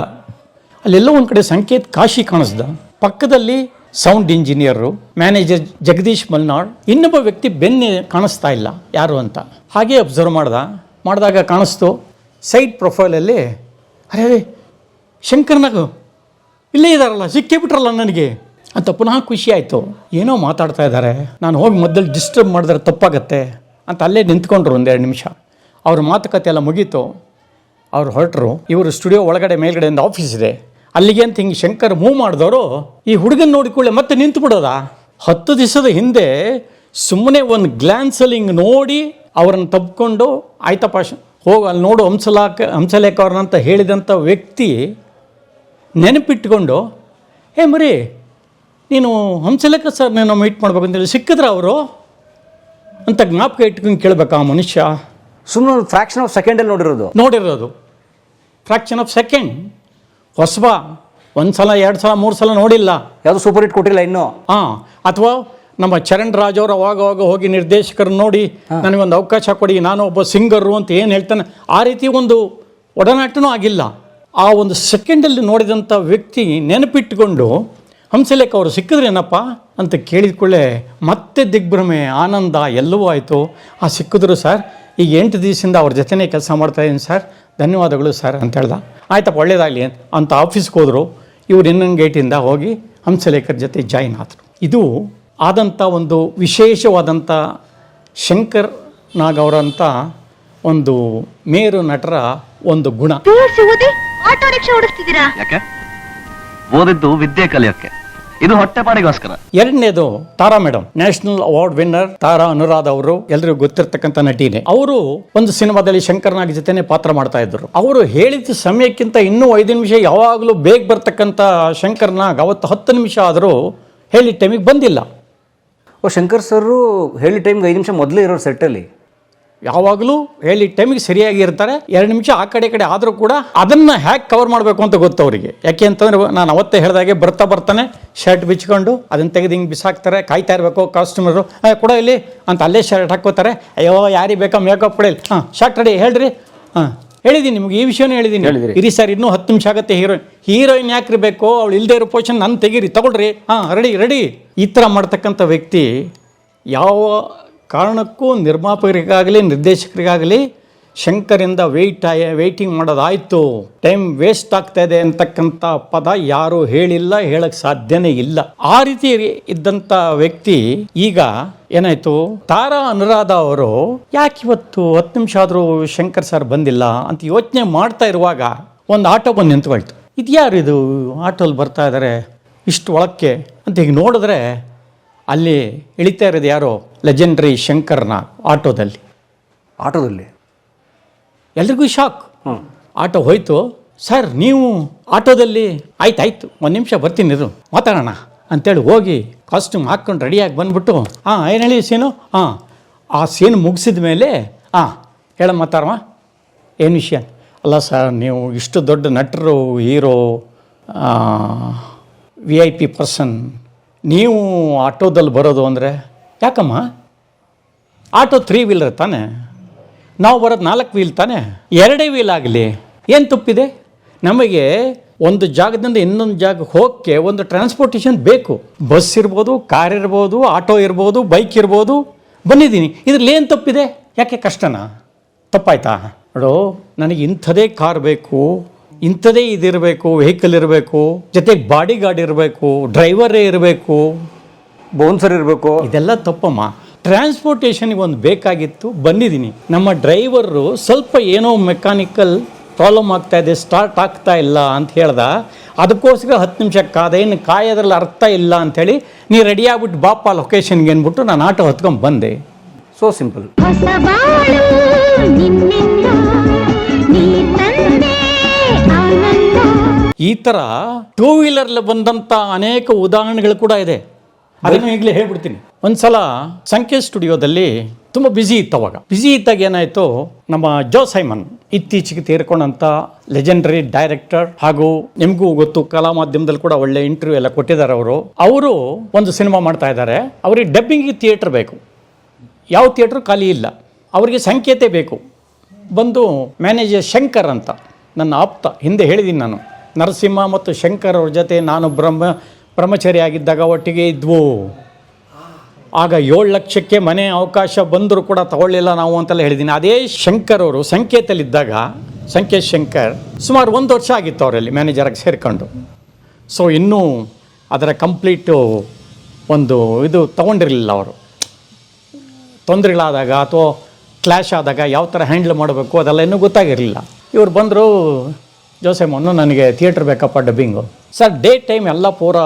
ಅಲ್ಲೆಲ್ಲೋ ಒಂದು ಕಡೆ ಸಂಕೇತ್ ಕಾಶಿ ಕಾಣಿಸ್ದ. ಪಕ್ಕದಲ್ಲಿ sound engineer, manager Jagadish Malnad, ಇನ್ನೊಬ್ಬ ವ್ಯಕ್ತಿ ಬೆನ್ನೆ ಕಾಣಿಸ್ತಾ ಇಲ್ಲ ಯಾರು ಅಂತ. ಹಾಗೆ ಅಬ್ಸರ್ವ್ ಮಾಡಿದಾಗ ಕಾಣಿಸ್ತು ಸೈಡ್ ಪ್ರೊಫೈಲಲ್ಲಿ, ಅರೇ ಶಂಕರ್ನಾಗ ಇಲ್ಲೇ ಇದ್ದಾರಲ್ಲ, ಸಿಕ್ಕೇ ಬಿಟ್ರಲ್ಲ ನನಗೆ ಅಂತ ಪುನಃ ಖುಷಿ ಆಯಿತು. ಏನೋ ಮಾತಾಡ್ತಾ ಇದ್ದಾರೆ, ನಾನು ಹೋಗಿ ಮಧ್ಯದಲ್ಲಿ ಡಿಸ್ಟರ್ಬ್ ಮಾಡಿದ್ರೆ ತಪ್ಪಾಗತ್ತೆ ಅಂತ ಅಲ್ಲೇ ನಿಂತ್ಕೊಂಡ್ರು 1-2 ನಿಮಿಷ. ಅವ್ರ ಮಾತುಕತೆ ಎಲ್ಲ ಮುಗೀತು. ಅವ್ರು ಹೊರಟರು. ಇವರು ಸ್ಟುಡಿಯೋ ಒಳಗಡೆ ಮೇಲ್ಗಡೆಯಿಂದ ಆಫೀಸ್ ಇದೆ, ಅಲ್ಲಿಗೆ ಅಂತ ಹಿಂಗೆ ಶಂಕರ್ ಮೂವ್ ಮಾಡಿದವರು ಈ ಹುಡುಗನ ನೋಡಿಕೊಳ್ಳೆ ಮತ್ತೆ ನಿಂತು ಬಿಡೋದ. 10 ದಿವಸದ ಹಿಂದೆ ಸುಮ್ಮನೆ ಒಂದು ಗ್ಲ್ಯಾನ್ಸಲ್ಲಿ ಹಿಂಗೆ ನೋಡಿ ಅವ್ರನ್ನ ತಬ್ಕೊಂಡು, ಆಯ್ತಪ್ಪ ಹೋಗಿ ಅಲ್ಲಿ ನೋಡು ಹಂಸಲೇಖ ಅವ್ರನ್ನಂತ ಹೇಳಿದಂಥ ವ್ಯಕ್ತಿ ನೆನಪಿಟ್ಕೊಂಡು, ಮರಿ ನೀನು ಹಂಸಲೇಖ ಸರ್ ನಾನು ಮೀಟ್ ಮಾಡ್ಬೇಕಂತೇಳಿ ಸಿಕ್ಕಿದ್ರ ಅವರು ಅಂತ ಜ್ಞಾಪಕ ಇಟ್ಕೊಂಡು ಕೇಳಬೇಕಾ ಆ ಮನುಷ್ಯ. ಸುಮ್ಮನೆ ಒಂದು ಫ್ರಾಕ್ಷನ್ ಆಫ್ ಸೆಕೆಂಡಲ್ಲಿ ನೋಡಿರೋದು ಫ್ರಾಕ್ಷನ್ ಆಫ್ ಸೆಕೆಂಡ್. ಹೊಸಬ, 1 ಸಲ 2 ಸಲ 3 ಸಲ ನೋಡಿಲ್ಲ, ಯಾವುದು ಸೂಪರ್ ಹಿಟ್ ಕೊಟ್ಟಿಲ್ಲ ಇನ್ನೂ. ಅಥವಾ ನಮ್ಮ ಚರಣ್ ರಾಜ್ ಅವರು ಅವಾಗ ಹೋಗಿ ನಿರ್ದೇಶಕರನ್ನ ನೋಡಿ ನನಗೊಂದು ಅವಕಾಶ ಕೊಡಿ, ನಾನು ಒಬ್ಬ ಸಿಂಗರು ಅಂತ ಏನು ಹೇಳ್ತಾನೆ, ಆ ರೀತಿ ಒಂದು ಒಡನಾಟನೂ ಆಗಿಲ್ಲ. ಆ ಒಂದು ಸೆಕೆಂಡಲ್ಲಿ ನೋಡಿದಂಥ ವ್ಯಕ್ತಿ ನೆನಪಿಟ್ಟುಕೊಂಡು ಹಂಸಲೇಖ ಅವರು ಸಿಕ್ಕಿದ್ರೇನಪ್ಪ ಅಂತ ಕೇಳಿದ್ಕೊಳ್ಳೆ ಮತ್ತೆ ದಿಗ್ಭ್ರಮೆ, ಆನಂದ ಎಲ್ಲವೂ ಆಯಿತು. ಸಿಕ್ಕಿದ್ರು ಸರ್, ಈಗ 8 ದಿವಸದಿಂದ ಅವ್ರ ಜೊತೆನೇ ಕೆಲಸ ಮಾಡ್ತಾಯಿದ್ದೀನಿ ಸರ್, ಧನ್ಯವಾದಗಳು ಸರ್ ಅಂತ ಹೇಳ್ದ. ಆಯ್ತಪ್ಪ ಒಳ್ಳೇದಾಗಲಿ ಅಂತ ಆಫೀಸ್ಗೆ ಹೋದರು. ಇವ್ರು ಇನ್ನೊಂದು ಗೇಟಿಂದ ಹೋಗಿ ಹಂಸಲೇಖರ ಜೊತೆ ಜಾಯಿನ್ ಆದರು. ಇದು ಆದಂಥ ಒಂದು ವಿಶೇಷವಾದಂಥ ಶಂಕರ್ ನಾಗ್ ಅವರಂಥ ಒಂದು ಮೇರು ನಟರ ಒಂದು ಗುಣ. ಆಟೋ ರಿಕ್ಷಾ ಓಡಿಸ್ತಿದ್ದೀರಾ? ಯಾಕೆ? ಓದಿದ್ದು ವಿದ್ಯೆ ಕಲಿಯೋಕ್ಕೆ, ಇದು ಹೊಟ್ಟೆಪಾಡಿಗೋಸ್ಕರ. ಎರಡನೇದು Tara madam, national award winner Tara Anuradha ಅವರು, ಎಲ್ರಿಗೂ ಗೊತ್ತಿರ್ತಕ್ಕಂಥ ನಟಿನೇ. ಅವರು ಒಂದು ಸಿನಿಮಾದಲ್ಲಿ ಶಂಕರ್ನಾಗ್ ಜೊತೆನೆ ಪಾತ್ರ ಮಾಡ್ತಾ ಇದ್ರು. ಅವರು ಹೇಳಿದ ಸಮಯಕ್ಕಿಂತ ಇನ್ನೂ 5 ನಿಮಿಷ ಯಾವಾಗಲೂ ಬೇಗ ಬರ್ತಕ್ಕಂಥ ಶಂಕರ್ನಾಗ್ ಅವತ್ತು 10 ನಿಮಿಷ ಆದರೂ ಹೇಳಿದ ಟೈಮಿಗೆ ಬಂದಿಲ್ಲ. ಶಂಕರ್ ಸರ್ ಹೇಳಿದ ಟೈಮ್ಗೆ 5 ನಿಮಿಷ ಮೊದಲೇ ಇರೋರು ಸೆಟ್ಟಲ್ಲಿ. ಯಾವಾಗಲೂ ಹೇಳಿದ ಟೈಮಿಗೆ ಸರಿಯಾಗಿ ಇರ್ತಾರೆ. 2 ನಿಮಿಷ ಆ ಕಡೆ ಆದರೂ ಕೂಡ ಅದನ್ನು ಹ್ಯಾಕ್ ಕವರ್ ಮಾಡಬೇಕು ಅಂತ ಗೊತ್ತು ಅವರಿಗೆ. ಯಾಕೆ ಅಂತಂದರೆ ನಾನು ಅವತ್ತೇ ಹೇಳಿದಾಗೆ ಬರ್ತಾನೆ ಶರ್ಟ್ ಬಿಚ್ಕೊಂಡು ಅದನ್ನು ತೆಗೆದು ಹಿಂಗೆ ಬಿಸಾಕ್ತಾರೆ, ಕಾಯ್ತಾ ಇರಬೇಕು ಕಾಸ್ಟ್ಯೂಮರು, ಕೊಡ ಇಲ್ಲಿ ಅಂತ ಅಲ್ಲೇ ಶರ್ಟ್ ಹಾಕ್ಕೋತಾರೆ. ಅಯ್ಯೋ ಯಾರಿಗೆ ಬೇಕಾ ಮೇಕಪ್ ಕೊಡಿ, ಶರ್ಟ್ ರೆಡಿ ಹೇಳ್ರಿ, ಹೇಳಿದ್ದೀನಿ ನಿಮ್ಗೆ ಈ ವಿಷಯನೂ ಹೇಳಿದ್ದೀನಿ, ಇರಿ ಸರ್ ಇನ್ನೂ 10 ನಿಮಿಷ ಆಗುತ್ತೆ. ಹೀರೋಯಿನ್ ಯಾಕ್ರಿ ಬೇಕು, ಅವಳು ಇಲ್ಲದೆ ಇರೋ ಪೊಸಿಷನ್ ನನ್ನ ತೆಗೀರಿ, ತಗೊಳ್ರಿ, ರೆಡಿ. ಈ ಥರ ಮಾಡ್ತಕ್ಕಂಥ ವ್ಯಕ್ತಿ ಯಾವ ಕಾರಣಕ್ಕೂ ನಿರ್ಮಾಪಕರಿಗಾಗಲಿ ನಿರ್ದೇಶಕರಿಗಾಗಲಿ ಶಂಕರಿಂದ ವೆಯ್ಟಿಂಗ್ ಮಾಡೋದಾಯಿತು, ಟೈಮ್ ವೇಸ್ಟ್ ಆಗ್ತಾ ಇದೆ ಅಂತಕ್ಕಂಥ ಪದ ಯಾರೂ ಹೇಳಿಲ್ಲ, ಹೇಳಕ್ಕೆ ಸಾಧ್ಯನೇ ಇಲ್ಲ. ಆ ರೀತಿ ಇದ್ದಂಥ ವ್ಯಕ್ತಿ ಈಗ ಏನಾಯಿತು, ತಾರಾ ಅನುರಾಧ ಅವರು ಯಾಕೆ ಇವತ್ತು 10 ನಿಮಿಷ ಆದರೂ ಶಂಕರ್ ಸರ್ ಬಂದಿಲ್ಲ ಅಂತ ಯೋಚನೆ ಮಾಡ್ತಾ ಇರುವಾಗ ಒಂದು ಆಟೋ ಬಂದು ನಿಂತ್ಕೊಳ್ತು. ಇದು ಯಾರು ಇದು ಆಟೋಲ್ಲಿ ಬರ್ತಾ ಇದ್ದಾರೆ ಇಷ್ಟು ಒಳಕ್ಕೆ ಅಂತ ಈಗ ನೋಡಿದ್ರೆ ಅಲ್ಲಿ ಇಳಿತಾ ಇರೋದು ಯಾರೋ ಲೆಜೆಂಡ್ರಿ ಶಂಕರ್ನಾಗ್ ಆಟೋದಲ್ಲಿ. ಎಲ್ರಿಗೂ ಶಾಕ್. ಆಟೋ ಹೋಯ್ತು. ಸರ್ ನೀವು ಆಟೋದಲ್ಲಿ? ಆಯ್ತು 1 ನಿಮಿಷ ಬರ್ತೀನಿ ಇರು ಮಾತಾಡೋಣ ಅಂತೇಳಿ ಹೋಗಿ ಕಾಸ್ಟ್ಯೂಮ್ ಹಾಕ್ಕೊಂಡು ರೆಡಿಯಾಗಿ ಬಂದ್ಬಿಟ್ಟು ಏನು ಹೇಳಿ ಸೀನು, ಆ ಸೀನ್ ಮುಗಿಸಿದ ಮೇಲೆ ಹೇಳ ಮಾತಾಡಮ್ಮ ಏನು ವಿಷಯ, ಅಲ್ಲ ಸರ್, ನೀವು ಇಷ್ಟು ದೊಡ್ಡ ನಟರು, ಹೀರೋ, VIP ಪರ್ಸನ್, ನೀವು ಆಟೋದಲ್ಲಿ ಬರೋದು ಅಂದರೆ ಯಾಕಮ್ಮ? ಆಟೋ 3 ವೀಲರ್ ತಾನೆ, ನಾವು ಬರೋದು 4 ವೀಲ್ ತಾನೆ, 2 ವೀಲ್ ಆಗಲಿ, ಏನು ತಪ್ಪಿದೆ? ನಮಗೆ ಒಂದು ಜಾಗದಿಂದ ಇನ್ನೊಂದು ಜಾಗಕ್ಕೆ ಹೋಗೋಕ್ಕೆ ಒಂದು ಟ್ರಾನ್ಸ್ಪೋರ್ಟೇಷನ್ ಬೇಕು. ಬಸ್ ಇರ್ಬೋದು, ಕಾರ್ ಇರ್ಬೋದು, ಆಟೋ ಇರ್ಬೋದು, ಬೈಕ್ ಇರ್ಬೋದು. ಬಂದಿದ್ದೀನಿ, ಇದ್ರಲ್ಲಿ ಏನು ತಪ್ಪಿದೆ? ಯಾಕೆ ಕಷ್ಟನಾ? ತಪ್ಪಾಯ್ತಾ? ನೋಡು, ನನಗೆ ಇಂಥದೇ ಕಾರ್ ಬೇಕು, ಇಂಥದೇ ಇದಿರಬೇಕು, ವೆಹಿಕಲ್ ಇರಬೇಕು, ಜೊತೆಗೆ ಬಾಡಿ ಗಾರ್ಡ್ ಇರಬೇಕು, ಡ್ರೈವರೇ ಇರಬೇಕು, ಬೌನ್ಸರ್ ಇರಬೇಕು. ಇದೆಲ್ಲ ತಪ್ಪಮ್ಮ. ಟ್ರಾನ್ಸ್ಪೋರ್ಟೇಷನ್ಗೆ ಒಂದು ಬೇಕಾಗಿತ್ತು, ಬಂದಿದ್ದೀನಿ. ನಮ್ಮ ಡ್ರೈವರು ಸ್ವಲ್ಪ ಏನೋ ಮೆಕ್ಯಾನಿಕಲ್ ಪ್ರಾಬ್ಲಮ್ ಆಗ್ತಾ ಇದೆ, ಸ್ಟಾರ್ಟ್ ಆಗ್ತಾ ಇಲ್ಲ ಅಂತ ಹೇಳ್ದ. ಅದಕ್ಕೋಸ್ಕರ 10 ನಿಮಿಷ ಕಾದೆ, ಇನ್ನು ಕಾಯೋದ್ರಲ್ಲಿ ಅರ್ಥ ಇಲ್ಲ ಅಂಥೇಳಿ ನೀ ರೆಡಿ ಆಗ್ಬಿಟ್ಟು ಬಾಪ ಲೊಕೇಶನ್ಗೆ ಅಂದ್ಬಿಟ್ಟು ನಾನು ಆಟೋ ಹತ್ಕೊಂಡು ಬಂದೆ. So simple. ಈ ಥರ 2 ವೀಲರ್ಲಿ ಬಂದಂಥ ಅನೇಕ ಉದಾಹರಣೆಗಳು ಕೂಡ ಇದೆ. ಅದನ್ನು ಈಗಲೇ ಹೇಳ್ಬಿಡ್ತೀನಿ. ಒಂದ್ಸಲ ಸಂಖ್ಯೆ ಸ್ಟುಡಿಯೋದಲ್ಲಿ ತುಂಬ ಬ್ಯುಸಿ ಇತ್ತು. ಅವಾಗ ಬ್ಯುಸಿ ಇದ್ದಾಗ ಏನಾಯಿತು, ನಮ್ಮ ಜೋ ಸೈಮನ್ ಇತ್ತೀಚೆಗೆ ತೀರ್ಕೊಂಡಂಥ ಲೆಜೆಂಡರಿ ಡೈರೆಕ್ಟರ್, ಹಾಗೂ ನಿಮಗೂ ಗೊತ್ತು ಕಲಾ ಮಾಧ್ಯಮದಲ್ಲಿ ಕೂಡ ಒಳ್ಳೆ ಇಂಟರ್ವ್ಯೂ ಎಲ್ಲ ಕೊಟ್ಟಿದ್ದಾರೆ. ಅವರು ಒಂದು ಸಿನಿಮಾ ಮಾಡ್ತಾ ಇದ್ದಾರೆ. ಅವರಿಗೆ ಡಬ್ಬಿಂಗಿಗೆ ಥಿಯೇಟ್ರ್ ಬೇಕು, ಯಾವ ಥಿಯೇಟ್ರು ಖಾಲಿ ಇಲ್ಲ. ಅವರಿಗೆ ಸಂಕೇತ ಬೇಕು. ಬಂದು ಮ್ಯಾನೇಜರ್ ಶಂಕರ್ ಅಂತ ನನ್ನ ಆಪ್ತ, ಹಿಂದೆ ಹೇಳಿದ್ದೀನಿ ನಾನು, ನರಸಿಂಹ ಮತ್ತು ಶಂಕರ್ ಅವ್ರ ಜೊತೆ ನಾನು ಬ್ರಹ್ಮಚಾರಿ ಆಗಿದ್ದಾಗ ಒಟ್ಟಿಗೆ ಇದ್ವು. ಆಗ 7 ಲಕ್ಷಕ್ಕೆ ಮನೆ ಅವಕಾಶ ಬಂದರೂ ಕೂಡ ತಗೊಳ್ಳಿಲ್ಲ ನಾವು ಅಂತೆಲ್ಲ ಹೇಳಿದ್ದೀನಿ. ಅದೇ ಶಂಕರ್ ಅವರು ಸಂಕೇತಲ್ಲಿದ್ದಾಗ, ಸಂಕೇತ್ ಶಂಕರ್, ಸುಮಾರು 1 ವರ್ಷ ಆಗಿತ್ತು ಅವರಲ್ಲಿ ಮ್ಯಾನೇಜರಾಗಿ ಸೇರಿಕೊಂಡು. ಸೊ ಇನ್ನೂ ಅದರ ಕಂಪ್ಲೀಟು ಒಂದು ಇದು ತಗೊಂಡಿರಲಿಲ್ಲ ಅವರು. ತೊಂದರೆಗಳಾದಾಗ ಅಥವಾ ಕ್ಲ್ಯಾಶ್ ಆದಾಗ ಯಾವ ಥರ ಹ್ಯಾಂಡಲ್ ಮಾಡಬೇಕು ಅದೆಲ್ಲ ಇನ್ನೂ ಗೊತ್ತಾಗಿರಲಿಲ್ಲ. ಇವ್ರು ಬಂದರು, ಜೋಸೆಮನ್ನು ನನಗೆ ಥಿಯೇಟ್ರ್ ಬೇಕಪ್ಪ ಡಬ್ಬಿಂಗು. ಸರ್ ಡೇ ಟೈಮ್ ಎಲ್ಲ ಪೂರ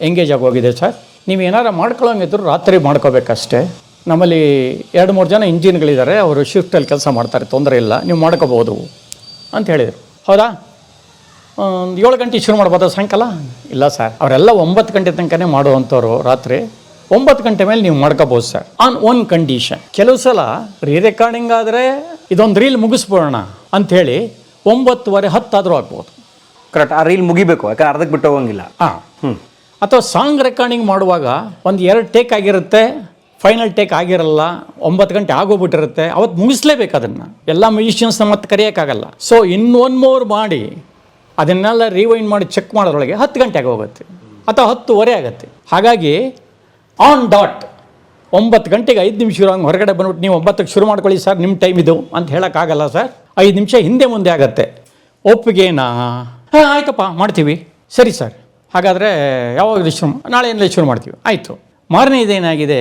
ಎಂಗೇಜ್ ಆಗೋಗಿದೆ ಸರ್, ನೀವು ಏನಾರು ಮಾಡ್ಕೊಳ್ಳೋಂಗಿದ್ರು ರಾತ್ರಿ ಮಾಡ್ಕೋಬೇಕಷ್ಟೇ. ನಮ್ಮಲ್ಲಿ 2-3 ಜನ ಇಂಜಿನ್ಗಳಿದ್ದಾರೆ, ಅವರು ಶಿಫ್ಟಲ್ಲಿ ಕೆಲಸ ಮಾಡ್ತಾರೆ, ತೊಂದರೆ ಇಲ್ಲ, ನೀವು ಮಾಡ್ಕೋಬೋದು ಅಂತ ಹೇಳಿದರು. ಹೌದಾ, 7 ಗಂಟೆ ಶುರು ಮಾಡ್ಬೋದಾ ಸಾಯಂಕಾಲ? ಇಲ್ಲ ಸರ್, ಅವರೆಲ್ಲ 9 ಗಂಟೆ ತನಕನೇ ಮಾಡುವಂಥವ್ರು. ರಾತ್ರಿ 9 ಗಂಟೆ ಮೇಲೆ ನೀವು ಮಾಡ್ಕೋಬೋದು ಸರ್, ಆನ್ ಒನ್ ಕಂಡೀಷನ್. ಕೆಲವು ಸಲ ರೀ ರೆಕಾರ್ಡಿಂಗ್ ಆದರೆ ಇದೊಂದು ರೀಲ್ ಮುಗಿಸ್ಬೋಣ ಅಂಥೇಳಿ 9:30, 10 ಆದರೂ ಆಗ್ಬೋದು. ಕರೆಕ್ಟ್, ಆ ರೀಲ್ ಮುಗಿಬೇಕು, ಯಾಕಂದ್ರೆ ಅರ್ಧಕ್ಕೆ ಬಿಟ್ಟು ಹೋಗಂಗಿಲ್ಲ. ಅಥವಾ ಸಾಂಗ್ ರೆಕಾರ್ಡಿಂಗ್ ಮಾಡುವಾಗ ಒಂದು 2 ಟೇಕ್ ಆಗಿರುತ್ತೆ, ಫೈನಲ್ ಟೇಕ್ ಆಗಿರಲ್ಲ, 9 ಗಂಟೆ ಆಗೋಗ್ಬಿಟ್ಟಿರುತ್ತೆ. ಅವತ್ತು ಮುಗಿಸ್ಲೇಬೇಕು ಅದನ್ನು. ಎಲ್ಲ ಮ್ಯೂಸಿಷಿಯನ್ಸ್ನ ಮತ್ತೆ ಕರೆಯೋಕ್ಕಾಗಲ್ಲ. ಸೊ ಇನ್ನೊಂದು ಮೋರ್ ಮಾಡಿ ಅದನ್ನೆಲ್ಲ ರಿವೈಂಡ್ ಮಾಡಿ ಚೆಕ್ ಮಾಡೋದ್ರೊಳಗೆ 10 ಗಂಟೆಗೆ ಹೋಗುತ್ತೆ ಅಥವಾ 10:15 ಆಗುತ್ತೆ. ಹಾಗಾಗಿ ಆನ್ ಡಾಟ್ 9 ಗಂಟೆಗೆ 5 ನಿಮಿಷ ಇರೋ ಹಂಗೆ ಹೊರಗಡೆ ಬಂದ್ಬಿಟ್ಟು ನೀವು 9ಕ್ಕೆ ಶುರು ಮಾಡ್ಕೊಳ್ಳಿ ಸರ್, ನಿಮ್ಮ ಟೈಮ್ ಇದು ಅಂತ ಹೇಳೋಕ್ಕಾಗಲ್ಲ ಸರ್. 5 ನಿಮಿಷ ಹಿಂದೆ ಮುಂದೆ ಆಗುತ್ತೆ. ಒಪ್ಪಿಗೆನಾ? ಹಾಂ ಆಯ್ತಪ್ಪ ಮಾಡ್ತೀವಿ. ಸರಿ ಸರ್, ಹಾಗಾದರೆ ಯಾವಾಗ ಶುರು? ನಾಳೆಯಿಂದಲೇ ಶುರು ಮಾಡ್ತೀವಿ. ಆಯಿತು. ಮಾರನೇ ಇದೇನಾಗಿದೆ,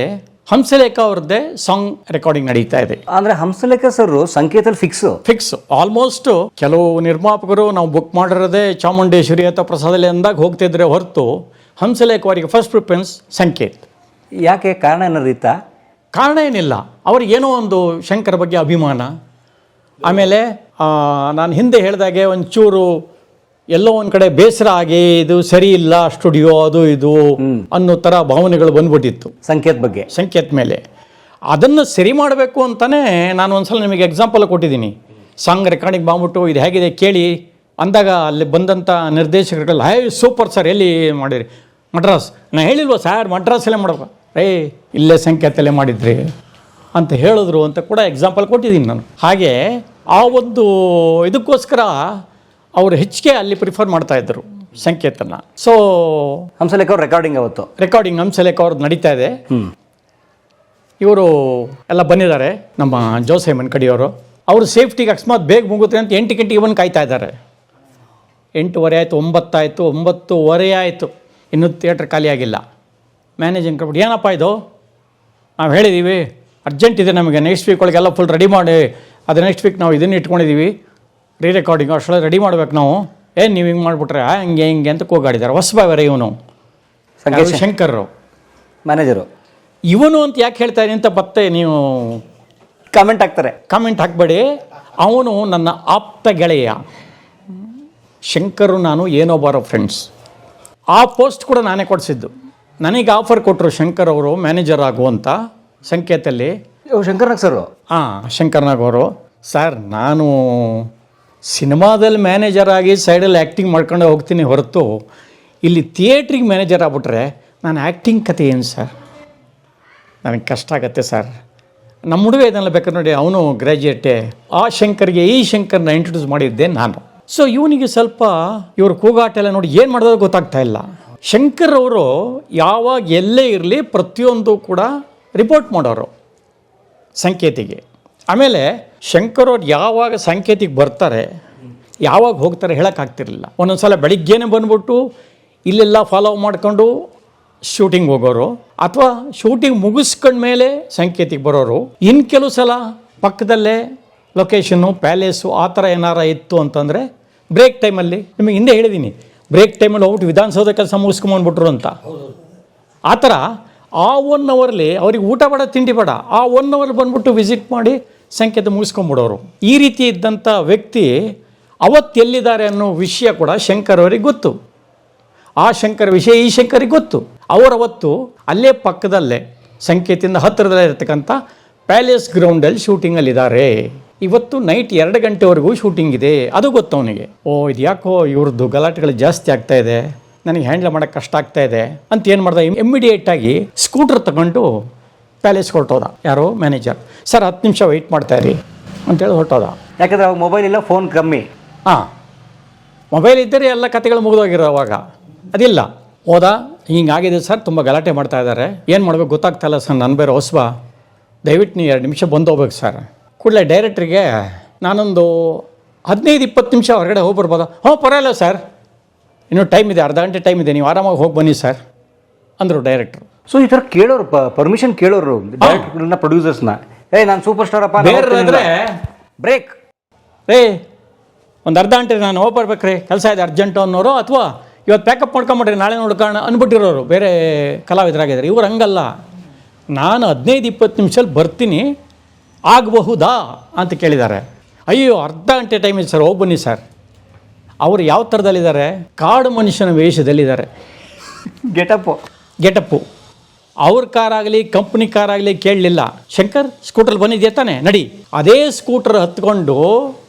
ಹಂಸಲೇಖ ಅವ್ರದ್ದೇ ಸಾಂಗ್ ರೆಕಾರ್ಡಿಂಗ್ ನಡೀತಾ ಇದೆ. ಅಂದರೆ ಹಂಸಲೇಖ ಸರ್ ಸಂಕೇತದಲ್ಲಿ ಫಿಕ್ಸ್ ಆಲ್ಮೋಸ್ಟ್. ಕೆಲವು ನಿರ್ಮಾಪಕರು ನಾವು ಬುಕ್ ಮಾಡಿರೋದೇ ಚಾಮುಂಡೇಶ್ವರಿ ಅಥವಾ ಪ್ರಸಾದಲ್ಲಿ ಅಂದಾಗ ಹೋಗ್ತಿದ್ರೆ ಹೊರತು ಹಂಸಲೇಖ ಅವರಿಗೆ ಫಸ್ಟ್ ಪ್ರಿಫರೆನ್ಸ್ ಸಂಕೇತ್. ಯಾಕೆ? ಕಾರಣ ಏನಾರು ಇತ್ತಾ? ಕಾರಣ ಏನಿಲ್ಲ, ಅವ್ರಿಗೇನೋ ಒಂದು ಶಂಕರ ಬಗ್ಗೆ ಅಭಿಮಾನ. ಆಮೇಲೆ ನಾನು ಹಿಂದೆ ಹೇಳಿದಾಗೆ ಒಂಚೂರು ಎಲ್ಲೋ ಒಂದು ಕಡೆ ಬೇಸರ ಆಗಿ ಇದು ಸರಿ ಇಲ್ಲ ಸ್ಟುಡಿಯೋ ಅದು ಇದು ಅನ್ನೋ ಥರ ಭಾವನೆಗಳು ಬಂದ್ಬಿಟ್ಟಿತ್ತು ಸಂಕೇತ್ ಮೇಲೆ. ಅದನ್ನು ಸರಿ ಮಾಡಬೇಕು ಅಂತಲೇ ನಾನು ಒಂದ್ಸಲ ನಿಮಗೆ ಎಕ್ಸಾಂಪಲ್ ಕೊಟ್ಟಿದ್ದೀನಿ. ಸಾಂಗ್ ರೆಕಾರ್ಡಿಂಗ್ ಬಂದ್ಬಿಟ್ಟು ಇದು ಹೇಗಿದೆ ಕೇಳಿ ಅಂದಾಗ ಅಲ್ಲಿ ಬಂದಂಥ ನಿರ್ದೇಶಕರುಗಳು, ಹೇ ಸೂಪರ್ ಸರ್, ಎಲ್ಲಿ ಮಾಡಿರಿ? ಮಡ್ರಾಸ್. ನಾನು ಹೇಳಿಲ್ವ ಸರ್ ಮಡ್ರಾಸಲ್ಲೇ ಮಾಡ್ಬೇಕು? ಇಲ್ಲೇ ಸಂಕೇತಲ್ಲೇ ಮಾಡಿದ್ರಿ ಅಂತ ಹೇಳಿದ್ರು ಅಂತ ಕೂಡ ಎಕ್ಸಾಂಪಲ್ ಕೊಟ್ಟಿದ್ದೀನಿ ನಾನು. ಹಾಗೆ ಆ ಒಂದು ಇದಕ್ಕೋಸ್ಕರ ಅವರು ಹೆಚ್ಚಿಗೆ ಅಲ್ಲಿ ಪ್ರಿಫರ್ ಮಾಡ್ತಾಯಿದ್ರು ಸಂಕೇತನ. ಸೊ ಹಂಸಲೇಖ ಅವ್ರ ರೆಕಾರ್ಡಿಂಗ್ ಹಂಸಲೇಖ ಅವ್ರದ್ದು ನಡೀತಾ ಇದೆ. ಇವರು ಎಲ್ಲ ಬಂದಿದ್ದಾರೆ, ನಮ್ಮ ಜೋಸೈಮನ್ ಕಡಿಯವರು. ಅವರು ಸೇಫ್ಟಿಗೆ ಅಕಸ್ಮಾತ್ ಬೇಗ ಮುಗುತ್ತೆ ಅಂತ 8 ಗಂಟೆಗೆ ಬಂದು ಕಾಯ್ತಾ ಇದ್ದಾರೆ. 8:15 ಆಯಿತು, 9 ಆಯಿತು, 9:15 ಆಯಿತು, ಇನ್ನೂ ಥಿಯೇಟ್ರ್ ಖಾಲಿ ಆಗಿಲ್ಲ. ಮ್ಯಾನೇಜಿಂಗ್ ಕರ್ಬಿಟ್ಟು, ಏನಪ್ಪ ಇದು, ನಾವು ಹೇಳಿದ್ದೀವಿ ಅರ್ಜೆಂಟ್ ಇದೆ ನಮಗೆ, ನೆಕ್ಸ್ಟ್ ವೀಕ್ ಒಳಗೆಲ್ಲ ಫುಲ್ ರೆಡಿ ಮಾಡಿ, ಅದು ನೆಕ್ಸ್ಟ್ ವೀಕ್ ನಾವು ಇದನ್ನು ಇಟ್ಕೊಂಡಿದ್ದೀವಿ, ರೀ ರೆಕಾರ್ಡಿಂಗ್ ಅಷ್ಟೊಳಗೆ ರೆಡಿ ಮಾಡ್ಬೇಕು ನಾವು. ಏನು ನೀವು ಹಿಂಗೆ ಮಾಡಿಬಿಟ್ರೆ ಹಂಗೆ ಹಿಂಗೆ ಅಂತ ಕೂಗಾಡಿದ್ದಾರೆ. ಹೊಸಬಾವರೆ ಇವನು ಶಂಕರ್ರು ಮ್ಯಾನೇಜರು. ಇವನು ಅಂತ ಯಾಕೆ ಹೇಳ್ತಾ ಇದ್ದೀನಿ ಅಂತ ಮತ್ತೆ ನೀವು ಕಾಮೆಂಟ್ ಹಾಕಬೇಡಿ. ಅವನು ನನ್ನ ಆಪ್ತ ಗೆಳೆಯ. ಶಂಕರು ನಾನು ಏನೋ ಬಾರೋ ಫ್ರೆಂಡ್ಸ್. ಆ ಪೋಸ್ಟ್ ಕೂಡ ನಾನೇ ಕೊಡಿಸಿದ್ದು. ನನಗೆ ಆಫರ್ ಕೊಟ್ಟರು ಶಂಕರ್ ಅವರು ಮ್ಯಾನೇಜರ್ ಆಗುವಂಥ ಸಂಕೇತಲ್ಲಿ. ಶಂಕರ್ನಾಗ್ ಸರ್? ಹಾಂ, ಶಂಕರ್ನಾಗ್ ಅವರು. ಸರ್ ನಾನು ಸಿನಿಮಾದಲ್ಲಿ ಮ್ಯಾನೇಜರ್ ಆಗಿ ಸೈಡಲ್ಲಿ ಆ್ಯಕ್ಟಿಂಗ್ ಮಾಡ್ಕೊಂಡು ಹೋಗ್ತೀನಿ ಹೊರತು ಇಲ್ಲಿ ಥಿಯೇಟ್ರಿಗೆ ಮ್ಯಾನೇಜರ್ ಆಗ್ಬಿಟ್ರೆ ನಾನು ಆ್ಯಕ್ಟಿಂಗ್ ಕತೆ ಏನು ಸರ್, ನನಗೆ ಕಷ್ಟ ಆಗುತ್ತೆ ಸರ್. ನಮ್ಮ ಹುಡುಗ ಇದನ್ನೆಲ್ಲ ಬೇಕಾದ್ರೆ ನೋಡಿ, ಅವನು ಗ್ರ್ಯಾಜುಯೇಟೇ. ಆ ಶಂಕರ್ಗೆ ಈ ಶಂಕರ್ನ ಇಂಟ್ರೊಡ್ಯೂಸ್ ಮಾಡಿದ್ದೆ ನಾನು. ಸೊ ಇವನಿಗೆ ಸ್ವಲ್ಪ ಇವ್ರ ಕೂಗಾಟ ಎಲ್ಲ ನೋಡಿ ಏನು ಮಾಡೋದು ಗೊತ್ತಾಗ್ತಾ ಇಲ್ಲ. ಶಂಕರ್ ಅವರು ಯಾವಾಗ ಎಲ್ಲೇ ಇರಲಿ ಪ್ರತಿಯೊಂದು ಕೂಡ ರಿಪೋರ್ಟ್ ಮಾಡೋರು ಸಂಕೇತಿಗೆ. ಆಮೇಲೆ ಶಂಕರ್ ಅವ್ರು ಯಾವಾಗ ಸಂಕೇತಿಗೆ ಬರ್ತಾರೆ ಯಾವಾಗ ಹೋಗ್ತಾರೆ ಹೇಳೋಕ್ಕಾಗ್ತಿರ್ಲಿಲ್ಲ. ಒಂದೊಂದು ಸಲ ಬೆಳಿಗ್ಗೆನೇ ಬಂದ್ಬಿಟ್ಟು ಇಲ್ಲೆಲ್ಲ ಫಾಲೋ ಮಾಡ್ಕೊಂಡು ಶೂಟಿಂಗ್ ಹೋಗೋರು, ಅಥವಾ ಶೂಟಿಂಗ್ ಮುಗಿಸ್ಕೊಂಡ್ಮೇಲೆ ಸಂಕೇತಿಗೆ ಬರೋರು. ಇನ್ನು ಕೆಲವು ಸಲ ಪಕ್ಕದಲ್ಲೇ ಲೊಕೇಶನ್ನು, ಪ್ಯಾಲೇಸು ಆ ಥರ ಏನಾರ ಇತ್ತು ಅಂತಂದರೆ ಬ್ರೇಕ್ ಟೈಮಲ್ಲಿ, ನಿಮಗೆ ಹಿಂದೆ ಹೇಳಿದ್ದೀನಿ, ಬ್ರೇಕ್ ಟೈಮಲ್ಲಿ ಹೋಗ್ಬಿಟ್ಟು ವಿಧಾನಸೌಧ ಕೆಲಸ ಮುಗಿಸ್ಕೊಂಬಂದ್ಬಿಟ್ರು ಅಂತ. ಆ ಥರ ಆ 1 ಅವರ್ಲಿ ಅವ್ರಿಗೆ ಊಟ ಬೇಡ ತಿಂಡಿ ಬೇಡ, ಆ 1 ಅವರ್ ಬಂದ್ಬಿಟ್ಟು ವಿಸಿಟ್ ಮಾಡಿ ಸಂಕೇತ ಮುಗಿಸ್ಕೊಂಬಿಡೋರು. ಈ ರೀತಿ ಇದ್ದಂಥ ವ್ಯಕ್ತಿ ಅವತ್ತು ಎಲ್ಲಿದ್ದಾರೆ ಅನ್ನೋ ವಿಷಯ ಕೂಡ ಶಂಕರ್ ಅವರಿಗೆ ಗೊತ್ತು. ಆ ಶಂಕರ್ ವಿಷಯ ಈ ಶಂಕರಿಗೆ ಗೊತ್ತು. ಅವರವತ್ತು ಅಲ್ಲೇ ಪಕ್ಕದಲ್ಲೇ ಸಂಕೇತಿಂದ ಹತ್ತಿರದಲ್ಲೇ ಇರತಕ್ಕಂಥ ಪ್ಯಾಲೇಸ್ ಗ್ರೌಂಡಲ್ಲಿ ಶೂಟಿಂಗಲ್ಲಿದ್ದಾರೆ. ಇವತ್ತು ನೈಟ್ 2 ಗಂಟೆವರೆಗೂ ಶೂಟಿಂಗ್ ಇದೆ, ಅದು ಗೊತ್ತು ಅವನಿಗೆ. ಇದು ಯಾಕೋ ಇವ್ರದ್ದು ಗಲಾಟೆಗಳು ಜಾಸ್ತಿ ಆಗ್ತಾ ಇದೆ, ನನಗೆ ಹ್ಯಾಂಡಲ್ ಮಾಡೋಕ್ಕೆ ಕಷ್ಟ ಆಗ್ತಾ ಇದೆ ಅಂತ ಏನು ಮಾಡ್ದ, ಇಮ್ಮಿಡಿಯೇಟಾಗಿ ಸ್ಕೂಟರ್ ತಗೊಂಡು ಪ್ಯಾಲೇಸ್ಗೆ ಹೊರಟೋದ. ಯಾರೋ ಮ್ಯಾನೇಜರ್, ಸರ್ 10 ನಿಮಿಷ ವೆಯ್ಟ್ ಮಾಡ್ತಾಯಿರಿ ಅಂತೇಳಿ ಹೊರಟೋದ. ಯಾಕಂದರೆ ಅವಾಗ ಮೊಬೈಲ್ ಇಲ್ಲ, ಫೋನ್ ಕಮ್ಮಿ. ಹಾಂ, ಮೊಬೈಲ್ ಇದ್ದರೆ ಎಲ್ಲ ಕತೆಗಳು ಮುಗಿದೋಗಿರೋ ಅವಾಗ. ಅದಿಲ್ಲ. ಹೋದ, ಹಿಂಗಾಗಿದೆ ಸರ್, ತುಂಬ ಗಲಾಟೆ ಮಾಡ್ತಾ ಇದ್ದಾರೆ, ಏನು ಮಾಡಬೇಕು ಗೊತ್ತಾಗ್ತಾ ಇಲ್ಲ ಸರ್, ನಾನು ಬೇರೆ ಹೊಸಬ, ದಯವಿಟ್ಟು ನೀವು 2 ನಿಮಿಷ ಬಂದು ಹೋಗ್ಬೇಕು ಸರ್. ಕೂಡಲೇ ಡೈರೆಕ್ಟ್ರಿಗೆ ನಾನೊಂದು 15-20 ನಿಮಿಷ ಹೊರಗಡೆ ಹೋಗಿ ಬರ್ಬೋದಾ? ಪರವಾಗಿಲ್ಲ ಸರ್, ಇನ್ನೂ ಟೈಮ್ ಇದೆ, ಅರ್ಧ ಗಂಟೆ ಟೈಮ್ ಇದೆ, ನೀವು ಆರಾಮಾಗಿ ಹೋಗಿ ಬನ್ನಿ ಸರ್ ಅಂದರು ಡೈರೆಕ್ಟ್ರು. ಸೊ ಈ ಥರ ಕೇಳೋರು, ಪರ್ಮಿಷನ್ ಕೇಳೋರು ಡೈರೆಕ್ಟರ್ನ, ಪ್ರೊಡ್ಯೂಸರ್ಸ್ನ. ನಾನು ಸೂಪರ್ ಸ್ಟಾರ್ ಅಪ್ಪ, ಬೇರೆ ಬ್ರೇಕ್ ಒಂದು ಅರ್ಧ ಗಂಟೆ ನಾನು ಹೋಗಿ ಬರ್ಬೇಕ್ರಿ, ಕೆಲಸ ಇದೆ ಅರ್ಜೆಂಟು ಅನ್ನೋರು, ಅಥವಾ ಇವತ್ತು ಪ್ಯಾಕಪ್ ಮಾಡ್ಕೊಂಬಿಡ್ರಿ ನಾಳೆ ನೋಡ್ಕೊಂಡು ಅಂದ್ಬಿಟ್ಟಿರೋರು ಬೇರೆ ಕಲಾವಿದರಾಗಿದ್ದಾರೆ. ಇವ್ರು ಹಂಗಲ್ಲ, ನಾನು 15-20 ನಿಮಿಷದಲ್ಲಿ ಬರ್ತೀನಿ, ಆಗಬಹುದಾ ಅಂತ ಕೇಳಿದ್ದಾರೆ. ಅಯ್ಯೋ ಅರ್ಧ ಗಂಟೆ ಟೈಮ್ ಇದೆ ಸರ್, ಹೋಗಿ ಬನ್ನಿ ಸರ್. ಅವರು ಯಾವ ಥರದಲ್ಲಿದ್ದಾರೆ, ಕಾಡು ಮನುಷ್ಯನ ವೇಷದಲ್ಲಿದ್ದಾರೆ. ಗೆಟಪ್ಪು ಅವ್ರ ಕಾರಾಗಲಿ ಕಂಪ್ನಿ ಕಾರಾಗಲಿ ಕೇಳಲಿಲ್ಲ. ಶಂಕರ್ ಸ್ಕೂಟ್ರಲ್ಲಿ ಬಂದಿದ್ಯಾ ತಾನೆ, ನಡಿ. ಅದೇ ಸ್ಕೂಟರ್ ಹತ್ಕೊಂಡು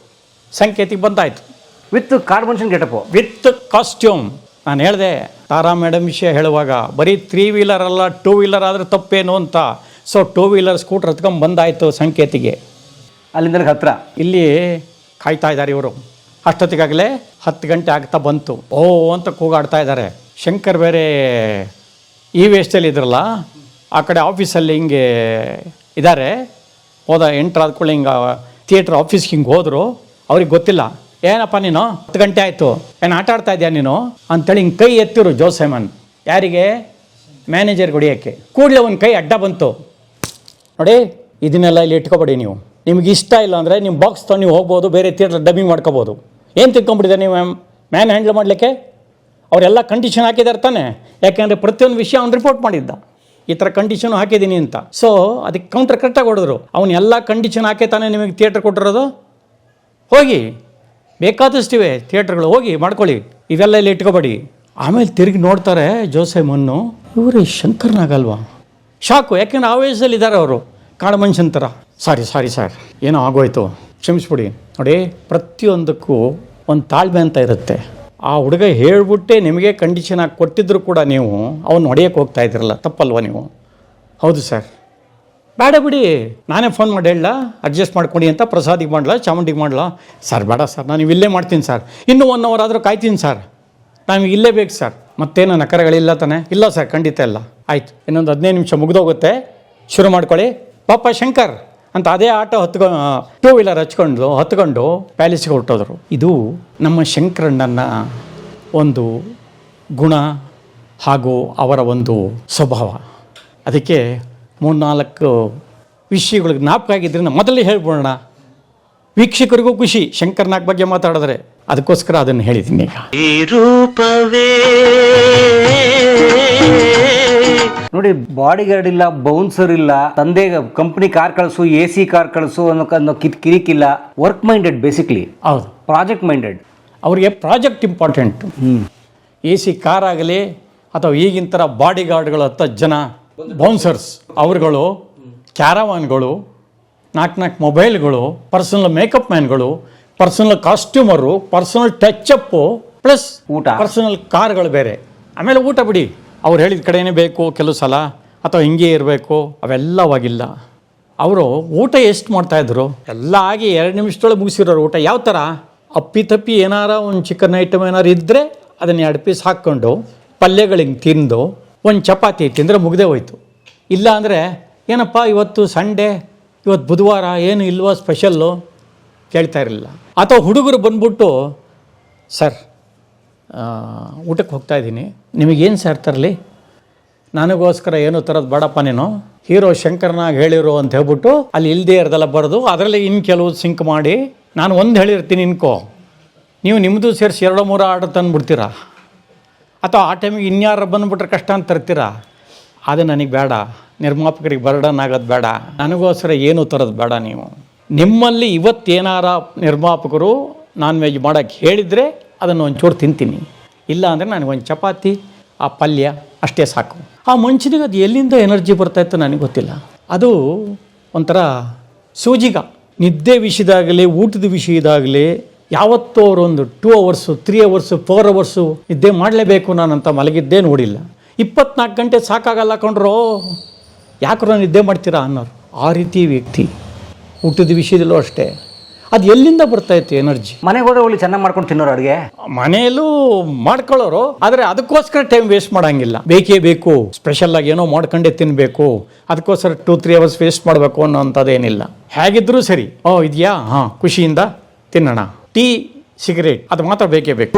ಸಂಕೇತಿಗೆ ಬಂದಾಯಿತು, ವಿತ್ ಕಾಡು ಮನುಷ್ಯನ ಗೆಟಪ್ಪು, ವಿತ್ ಕಾಸ್ಟ್ಯೂಮ್. ನಾನು ಹೇಳಿದೆ ತಾರಾ ಮೇಡಮ್ ವಿಷಯ ಹೇಳುವಾಗ, ಬರೀ 3 ವೀಲರ್ ಅಲ್ಲ 2 ವೀಲರ್ ಆದರೆ ತಪ್ಪೇನು ಅಂತ. ಸೊ 2 ವೀಲರ್ ಸ್ಕೂಟ್ರ್ ಹತ್ಕೊಂಡು ಬಂದಾಯಿತು ಸಂಕೇತಿಗೆ. ಅಲ್ಲಿಂದ ಹತ್ರ ಇಲ್ಲಿ ಕಾಯ್ತಾ ಇದ್ದಾರೆ ಇವರು. ಅಷ್ಟೊತ್ತಿಗಾಗಲೇ 10 ಗಂಟೆ ಆಗ್ತಾ ಬಂತು. ಓ ಅಂತ ಕೂಗಾಡ್ತಾ ಇದ್ದಾರೆ. ಶಂಕರ್ ಬೇರೆ ಈ ವೇಷದಲ್ಲಿ ಇದ್ರಲ್ಲ, ಆ ಕಡೆ ಆಫೀಸಲ್ಲಿ ಹಿಂಗೆ ಇದ್ದಾರೆ. ಹೋದ, ಎಂಟ್ರ್ ಆದ್ಕೊಳ್ಳಿ ಹಿಂಗೆ ಥಿಯೇಟ್ರ್ ಆಫೀಸ್ಗೆ ಹಿಂಗೆ ಹೋದರು. ಅವ್ರಿಗೆ ಗೊತ್ತಿಲ್ಲ, ಏನಪ್ಪ ನೀನು 10 ಗಂಟೆ ಆಯಿತು, ಏನು ಆಟ ಆಡ್ತಾ ಇದೆಯಾ ನೀನು ಅಂತೇಳಿ ಹಿಂಗೆ ಕೈ ಎತ್ತಿರು ಜೋಸೆಮನ್. ಯಾರಿಗೆ? ಮ್ಯಾನೇಜರ್ಗೆ ಹೊಡಿಯೋಕ್ಕೆ. ಕೂಡಲೇ ಒಂದು ಕೈ ಅಡ್ಡ ಬಂತು. ನೋಡಿ, ಇದನ್ನೆಲ್ಲ ಇಲ್ಲಿ ಇಟ್ಕೊಬೇಡಿ ನೀವು, ನಿಮ್ಗೆ ಇಷ್ಟ ಇಲ್ಲ ಅಂದರೆ ನಿಮ್ಮ ಬಾಕ್ಸ್ ತೊಗೊಂಡು ನೀವು ಹೋಗ್ಬೋದು, ಬೇರೆ ಥಿಯೇಟ್ರ್ ಡಬ್ಬಿಂಗ್ ಮಾಡ್ಕೋಬೋದು. ಏನು ತಿಳ್ಕೊಂಬಿಟ್ಟಿದೆ ನೀವು ಮ್ಯಾನ್ ಹ್ಯಾಂಡ್ಲ್ ಮಾಡಲಿಕ್ಕೆ? ಅವರೆಲ್ಲ ಕಂಡೀಷನ್ ಹಾಕಿದ್ದಾರೆ ತಾನೆ, ಯಾಕೆಂದರೆ ಪ್ರತಿಯೊಂದು ವಿಷಯ ಅವ್ನು ರಿಪೋರ್ಟ್ ಮಾಡಿದ್ದ, ಈ ಥರ ಕಂಡೀಷನು ಹಾಕಿದ್ದೀನಿ ಅಂತ. ಸೊ ಅದಕ್ಕೆ ಕೌಂಟ್ರ್ ಕರೆಕ್ಟಾಗಿ ಹೊಡೆದ್ರು. ಅವನು ಎಲ್ಲ ಕಂಡೀಷನ್ ಹಾಕಿ ತಾನೇ ನಿಮಗೆ ಥಿಯೇಟ್ರ್ ಕೊಟ್ಟಿರೋದು. ಹೋಗಿ ಬೇಕಾದಷ್ಟಿವೆ ಥಿಯೇಟ್ರ್ಗಳು, ಹೋಗಿ ಮಾಡ್ಕೊಳ್ಳಿ, ಇವೆಲ್ಲ ಇಲ್ಲಿ ಇಟ್ಕೋಬೇಡಿ. ಆಮೇಲೆ ತಿರುಗಿ ನೋಡ್ತಾರೆ ಜೋಸೆಮನ್ನು, ಇವರು ಶಂಕರ್ನಾಗಲ್ವಾ? ಶಾಕು, ಯಾಕೆಂದ್ರೆ ಆವೇಶದಲ್ಲಿದ್ದಾರೆ ಅವರು, ಕಾಡು ಮನುಷ್ಯನ ಥರ. ಸಾರಿ ಸರ್, ಏನೋ ಆಗೋಯ್ತು, ಕ್ಷಮಿಸ್ಬಿಡಿ. ನೋಡಿ, ಪ್ರತಿಯೊಂದಕ್ಕೂ ಒಂದು ತಾಳ್ಮೆ ಅಂತ ಇರುತ್ತೆ. ಆ ಹುಡುಗ ಹೇಳ್ಬಿಟ್ಟೆ ನಿಮಗೆ ಕಂಡೀಷನ್ ಹಾಕಿ ಕೊಟ್ಟಿದ್ರು ಕೂಡ ನೀವು ಅವನು ಹೊಡೆಯೋಕ್ಕೆ ಹೋಗ್ತಾ ಇದ್ರಲ್ಲ, ತಪ್ಪಲ್ವ ನೀವು? ಹೌದು ಸರ್, ಬೇಡ ಬಿಡಿ, ನಾನೇ ಫೋನ್ ಮಾಡಿ ಹೇಳಲ್ಲ, ಅಡ್ಜಸ್ಟ್ ಮಾಡ್ಕೊಡಿ ಅಂತ. ಪ್ರಸಾದಿಗೆ ಮಾಡಲ, ಚಾಮುಂಡಿಗೆ ಮಾಡಲ? ಸರ್ ಬೇಡ ಸರ್, ನಾನು ಇಲ್ಲೇ ಮಾಡ್ತೀನಿ ಸರ್, ಇನ್ನೂ 1 ಅವರ್ ಆದರೂ ಕಾಯ್ತೀನಿ ಸರ್, ನಮಗೆ ಇಲ್ಲೇ ಬೇಕು ಸರ್. ಮತ್ತೇನು ನಕರಗಳಿಲ್ಲ ತಾನೆ? ಇಲ್ಲ ಸರ್, ಖಂಡಿತ ಇಲ್ಲ. ಆಯಿತು, ಇನ್ನೊಂದು 15 ನಿಮಿಷ ಮುಗಿದೋಗುತ್ತೆ, ಶುರು ಮಾಡ್ಕೊಳ್ಳಿ ಪಾಪ ಶಂಕರ್ ಅಂತ. ಅದೇ ಆಟೋ 2 ವೀಲರ್ ಹತ್ಕೊಂಡು ಪ್ಯಾಲೇಸ್ಗೆ ಹೊರಟೋದ್ರು. ಇದು ನಮ್ಮ ಶಂಕರಣ್ಣನ ಒಂದು ಗುಣ ಹಾಗೂ ಅವರ ಒಂದು ಸ್ವಭಾವ. ಅದಕ್ಕೆ 3-4 ವಿಷಯಗಳು ಜ್ಞಾಪಕ ಆಗಿದ್ದರಿಂದ ಮೊದಲೇ ಹೇಳ್ಬೋಣ, ವೀಕ್ಷಕರಿಗೂ ಖುಷಿ ಶಂಕರ್ನಾಗ್ ಬಗ್ಗೆ ಮಾತಾಡಿದ್ರೆ. ಅದಕ್ಕೋಸ್ಕರ ಅದನ್ನು ಹೇಳಿದ್ದೀನಿ. ಈಗ ಈ ರೂಪವೇ ನೋಡಿ, ಬಾಡಿ ಗಾರ್ಡ್ ಇಲ್ಲ, ಬೌನ್ಸರ್ ಇಲ್ಲ, ತಂದೆ ಕಂಪ್ನಿ ಕಾರ್ ಕಳಿಸು, AC ಕಾರ್ ಕಳಿಸು ಅನ್ನೋ ಕಿರಿಕಿಲ್ಲ. Work minded, basically. ಹೌದು, ಪ್ರಾಜೆಕ್ಟ್ ಮೈಂಡೆಡ್. ಅವರಿಗೆ ಪ್ರಾಜೆಕ್ಟ್ ಇಂಪಾರ್ಟೆಂಟು. AC ಕಾರ್ ಆಗಲಿ ಅಥವಾ ಈಗಿನ ಥರ ಬಾಡಿ ಗಾರ್ಡ್ಗಳು 10 ಜನ ಬೌನ್ಸರ್ಸ್, ಅವ್ರುಗಳು, ಕ್ಯಾರವಾನ್ಗಳು, 4 ಮೊಬೈಲ್ಗಳು, ಪರ್ಸನಲ್ ಮೇಕಪ್ ಮ್ಯಾನ್ಗಳು, personal costumer, personal touch up, plus ಊಟ. ಪರ್ಸನಲ್ ಕಾರ್ಗಳು ಬೇರೆ. ಆಮೇಲೆ ಊಟ ಬಿಡಿ, ಅವ್ರು ಹೇಳಿದ ಕಡೆನೇ ಬೇಕು ಕೆಲವು ಸಲ, ಅಥವಾ ಹಿಂಗೆ ಇರಬೇಕು, ಅವೆಲ್ಲವಾಗಿಲ್ಲ. ಅವರು ಊಟ ಎಷ್ಟು ಮಾಡ್ತಾಯಿದ್ರು, ಎಲ್ಲ ಆಗಿ 2 ನಿಮಿಷದೊಳಗೆ ಮುಗಿಸಿರೋರು ಊಟ. ಯಾವ ಥರ ಅಪ್ಪಿತಪ್ಪಿ ಏನಾರ ಒಂದು ಚಿಕನ್ ಐಟಮ್ ಏನಾರು ಇದ್ದರೆ ಅದನ್ನು 2 ಪೀಸ್ ಹಾಕ್ಕೊಂಡು ಪಲ್ಯಗಳಿಗೆ ತಿಂದು ಒಂದು ಚಪಾತಿ ತಿಂದರೆ ಮುಗ್ದೇ ಹೋಯ್ತು. ಇಲ್ಲ ಅಂದರೆ ಏನಪ್ಪ ಇವತ್ತು ಸಂಡೇ, ಇವತ್ತು ಬುಧವಾರ, ಏನು ಇಲ್ವಾ ಸ್ಪೆಷಲ್ಲು ಕೇಳ್ತಾ ಇರಲಿಲ್ಲ. ಅಥವಾ ಹುಡುಗರು ಬಂದ್ಬಿಟ್ಟು, ಸರ್ ಊಟಕ್ಕೆ ಹೋಗ್ತಾಯಿದ್ದೀನಿ, ನಿಮಗೇನು ಸರ್ ತರಲಿ, ನನಗೋಸ್ಕರ ಏನು ತರೋದು ಬೇಡಪ್ಪ, ನೀನು ಹೀರೋ ಶಂಕರ್ನಾಗ ಹೇಳಿರೋ ಅಂತ ಹೇಳ್ಬಿಟ್ಟು ಅಲ್ಲಿ ಇಲ್ಲದೇ ಇರೋದೆಲ್ಲ ಬರೆದು ಅದರಲ್ಲಿ ಇನ್ನು ಕೆಲವು ಸಿಂಕ್ ಮಾಡಿ ನಾನು ಒಂದು ಹೇಳಿರ್ತೀನಿ ಇನ್ಕೋ, ನೀವು ನಿಮ್ಮದು ಸೇರಿಸಿ 2-3 ಆರ್ಡರ್ ತಂದುಬಿಡ್ತೀರಾ, ಅಥವಾ ಆ ಟೈಮಿಗೆ ಇನ್ಯಾರು ಬಂದುಬಿಟ್ರೆ ಕಷ್ಟ ಅಂತ ತರ್ತೀರಾ. ಅದು ನನಗೆ ಬೇಡ, ನಿರ್ಮಾಪಕರಿಗೆ ಬರ್ಡನ್ ಆಗೋದು ಬೇಡ, ನನಗೋಸ್ಕರ ಏನು ತರೋದು ಬೇಡ. ನೀವು ನಿಮ್ಮಲ್ಲಿ ಇವತ್ತೇನಾರ ನಿರ್ಮಾಪಕರು ನಾನ್ ವೆಜ್ ಮಾಡೋಕ್ಕೆ ಹೇಳಿದರೆ ಅದನ್ನು ಒಂಚೂರು ತಿಂತೀನಿ, ಇಲ್ಲ ಅಂದರೆ ನನಗೊಂದು ಚಪಾತಿ, ಆ ಪಲ್ಯ ಅಷ್ಟೇ ಸಾಕು. ಆ ಮನುಷ್ಯನಿಗೆ ಅದು ಎಲ್ಲಿಂದ ಎನರ್ಜಿ ಬರ್ತಾಯಿತ್ತು ನನಗೆ ಗೊತ್ತಿಲ್ಲ. ಅದು ಒಂಥರ ಸೂಜಿಗ. ನಿದ್ದೆ ವಿಷಯದಾಗಲಿ, ಊಟದ ವಿಷಯದಾಗಲಿ ಯಾವತ್ತೂ ಅವರು ಒಂದು 2 ಅವರ್ಸು, 3 ಅವರ್ಸು, 4 ಅವರ್ಸು ನಿದ್ದೆ ಮಾಡಲೇಬೇಕು ನಾನಂತ ಮಲಗಿದ್ದೇ ನೋಡಿಲ್ಲ. 24 ಗಂಟೆ ಸಾಕಾಗಲ್ಲ ಕೊಂಡ್ರೋ, ಯಾಕ್ರೋ ನಿದ್ದೆ ಮಾಡ್ತೀರಾ ಅನ್ನೋರು. ಆ ರೀತಿ ವ್ಯಕ್ತಿ. ಊಟದ ವಿಷಯದಲ್ಲೂ ಅಷ್ಟೇ. ಅದು ಎಲ್ಲಿಂದ ಬರ್ತಾಯಿತ್ತು ಎನರ್ಜಿ? ಮನೆಗೆ ಹೋದ್ರೆ ಒಳ್ಳೆ ಚೆನ್ನಾಗಿ ಮಾಡ್ಕೊಂಡು ತಿನ್ನೋರು ಅಡುಗೆ. ಮನೆಯಲ್ಲೂ ಮಾಡ್ಕೊಳ್ಳೋರು, ಆದರೆ ಅದಕ್ಕೋಸ್ಕರ ಟೈಮ್ ವೇಸ್ಟ್ ಮಾಡೋಂಗಿಲ್ಲ. ಬೇಕೇ ಬೇಕು, ಸ್ಪೆಷಲ್ಲಾಗಿ ಏನೋ ಮಾಡ್ಕೊಂಡೇ ತಿನ್ನಬೇಕು, ಅದಕ್ಕೋಸ್ಕರ 2-3 ಅವರ್ಸ್ ವೇಸ್ಟ್ ಮಾಡಬೇಕು ಅನ್ನೋಂಥದ್ದೇನಿಲ್ಲ. ಹೇಗಿದ್ದರೂ ಸರಿ, ಇದೆಯಾ, ಹಾಂ ಖುಷಿಯಿಂದ ತಿನ್ನೋಣ. ಟೀ, ಸಿಗರೇಟ್ ಅದು ಮಾತ್ರ ಬೇಕೇ ಬೇಕು.